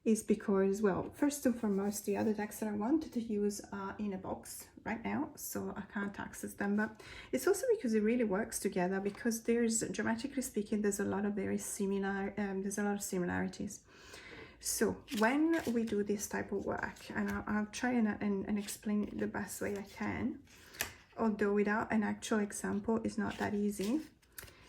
is because, well, first and foremost, the other decks that I wanted to use are in a box right now, so I can't access them. But it's also because it really works together, because there's, dramatically speaking, there's a lot of very similar, there's a lot of similarities. So when we do this type of work, and I'll try and explain it the best way I can, although without an actual example it's not that easy.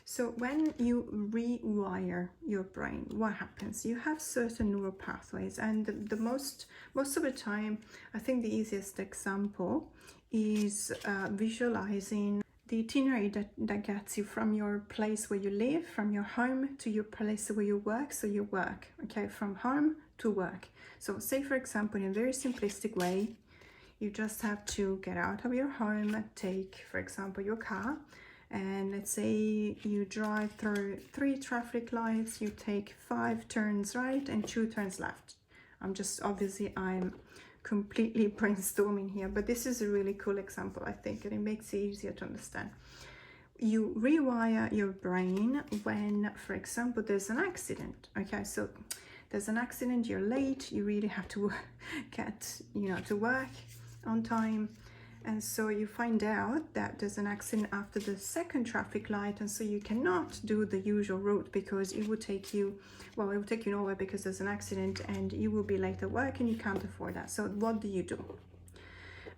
So when you rewire your brain, what happens? You have certain neural pathways, and the most of the time, I think the easiest example is visualizing the itinerary that gets you from your place where you live, from your home to your place where you work. So you work, okay, from home to work. So say, for example, in a very simplistic way, you just have to get out of your home, take, for example, your car, and let's say you drive through 3 traffic lights, you take 5 turns right and 2 turns left. I'm completely brainstorming here, but this is a really cool example, I think, and it makes it easier to understand. You rewire your brain when, for example, there's an accident. Okay, so there's an accident, you're late, you really have to get, you know, to work on time. And so you find out that there's an accident after the second traffic light, and so you cannot do the usual route because it would take you, well, it will take you nowhere because there's an accident and you will be late at work and you can't afford that. So what do you do?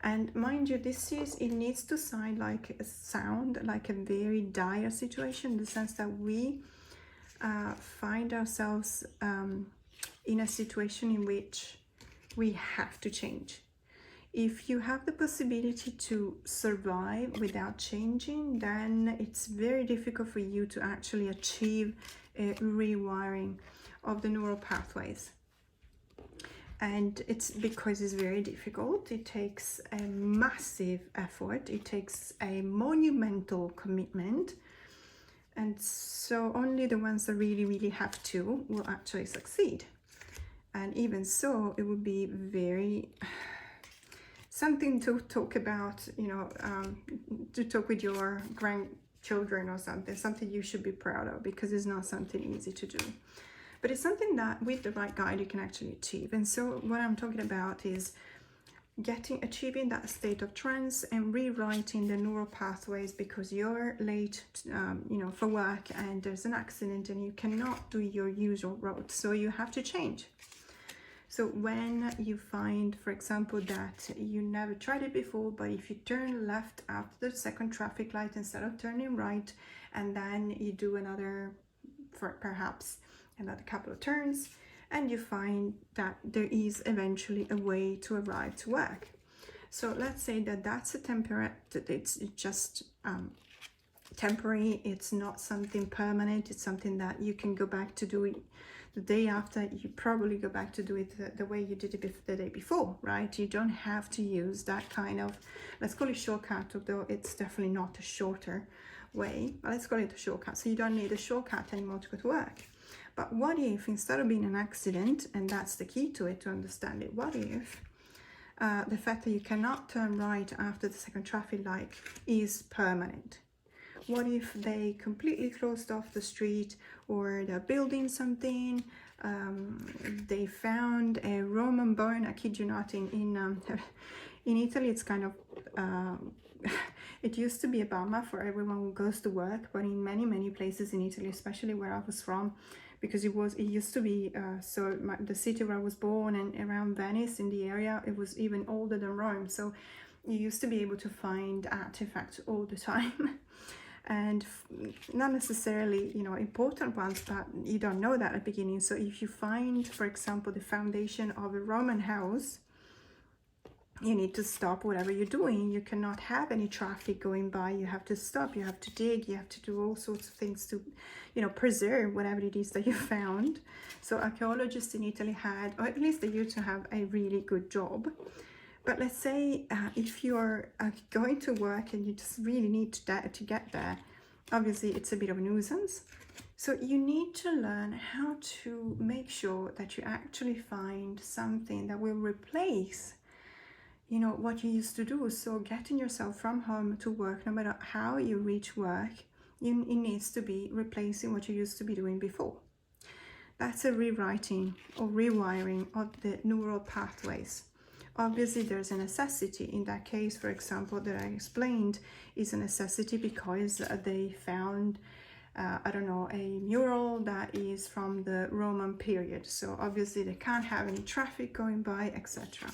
And mind you, it needs to sound like a very dire situation, in the sense that we find ourselves in a situation in which we have to change. If you have the possibility to survive without changing, then it's very difficult for you to actually achieve a rewiring of the neural pathways. And it's because it's very difficult. It takes a massive effort. It takes a monumental commitment. And so only the ones that really, really have to will actually succeed. And even so, it would be very... something to talk about, you know, to talk with your grandchildren or something you should be proud of, because it's not something easy to do. But it's something that with the right guide you can actually achieve. And so what I'm talking about is achieving that state of trance and rewriting the neural pathways because you're late, you know, for work and there's an accident and you cannot do your usual route. So you have to change. So when you find, for example, that you never tried it before, but if you turn left after the second traffic light instead of turning right, and then you do perhaps another couple of turns, and you find that there is eventually a way to arrive to work. So let's say that that's a temporary, it's just temporary, it's not something permanent, it's something that you can go back to do it the day after. You probably go back to do it the way you did it the day before, right? You don't have to use that kind of, let's call it shortcut, although it's definitely not a shorter way, but let's call it a shortcut. So you don't need a shortcut anymore to go to work. But what if, instead of being an accident, and that's the key to it, to understand it, what if the fact that you cannot turn right after the second traffic light is permanent? What if they completely closed off the street, or they're building something, they found a Roman burn, I kid you not, in Italy it's kind of, it used to be a bummer for everyone who goes to work, but in many places in Italy, especially where I was from, because it used to be, the city where I was born and around Venice in the area, it was even older than Rome, so you used to be able to find artifacts all the time. And not necessarily, you know, important ones, but you don't know that at the beginning. So if you find, for example, the foundation of a Roman house, you need to stop whatever you're doing. You cannot have any traffic going by. You have to stop, you have to dig, you have to do all sorts of things to, you know, preserve whatever it is that you found. So archaeologists in Italy had, or at least they used to have, a really good job. But let's say if you're going to work and you just really need to get there, obviously it's a bit of a nuisance. So you need to learn how to make sure that you actually find something that will replace, you know, what you used to do. So getting yourself from home to work, no matter how you reach work, it needs to be replacing what you used to be doing before. That's a rewriting or rewiring of the neural pathways. Obviously, there's a necessity. In that case, for example, that I explained, is a necessity because they found, I don't know, a mural that is from the Roman period. So obviously they can't have any traffic going by, etc.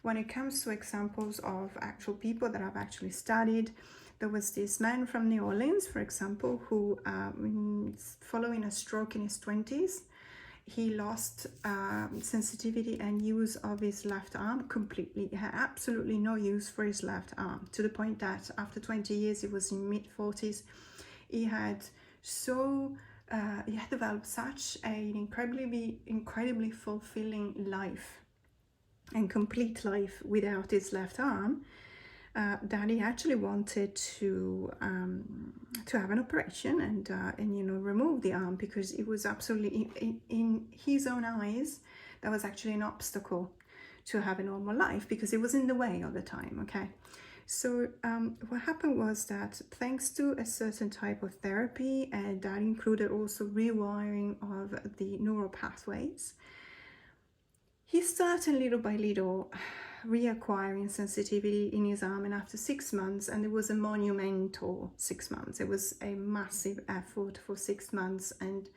When it comes to examples of actual people that I've actually studied, there was this man from New Orleans, for example, who, following a stroke in his 20s, he lost sensitivity and use of his left arm completely. He had absolutely no use for his left arm, to the point that after 20 years, he was in mid-40s, he had developed such an incredibly fulfilling life and complete life without his left arm, that he actually wanted to have an operation and you know, remove the arm, because it was absolutely in his own eyes that was actually an obstacle to have a normal life, because it was in the way all the time. Okay, So what happened was that thanks to a certain type of therapy, and that included also rewiring of the neural pathways, he started little by little reacquiring sensitivity in his arm. And after 6 months, and it was a monumental 6 months, it was a massive effort for 6 months. And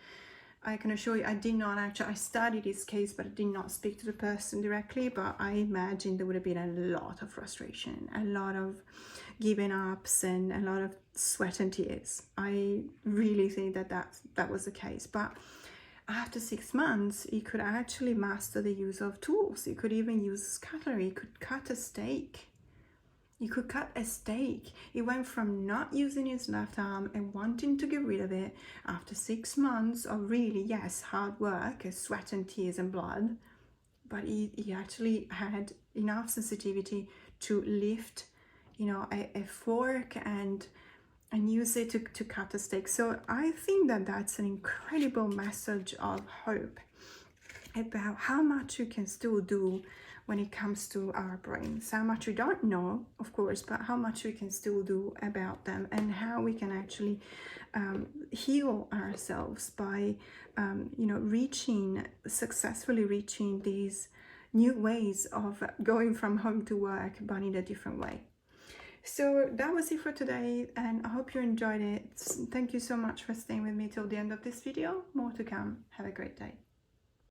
I can assure you, I did not actually, I studied his case, but I did not speak to the person directly. But I imagine there would have been a lot of frustration, a lot of giving ups, and a lot of sweat and tears. I really think that that was the case. But after 6 months, he could actually master the use of tools. He could even use cutlery. He could cut a steak. He could cut a steak. He went from not using his left arm and wanting to get rid of it after 6 months of really, yes, hard work, sweat and tears and blood. But he actually had enough sensitivity to lift, you know, a fork and use it to cut a steak. So I think that that's an incredible message of hope about how much you can still do when it comes to our brains, how much we don't know, of course, but how much we can still do about them, and how we can actually heal ourselves by, you know, successfully reaching these new ways of going from home to work, but in a different way. So that was it for today, and I hope you enjoyed it. Thank you so much for staying with me till the end of this video. More to come. Have a great day.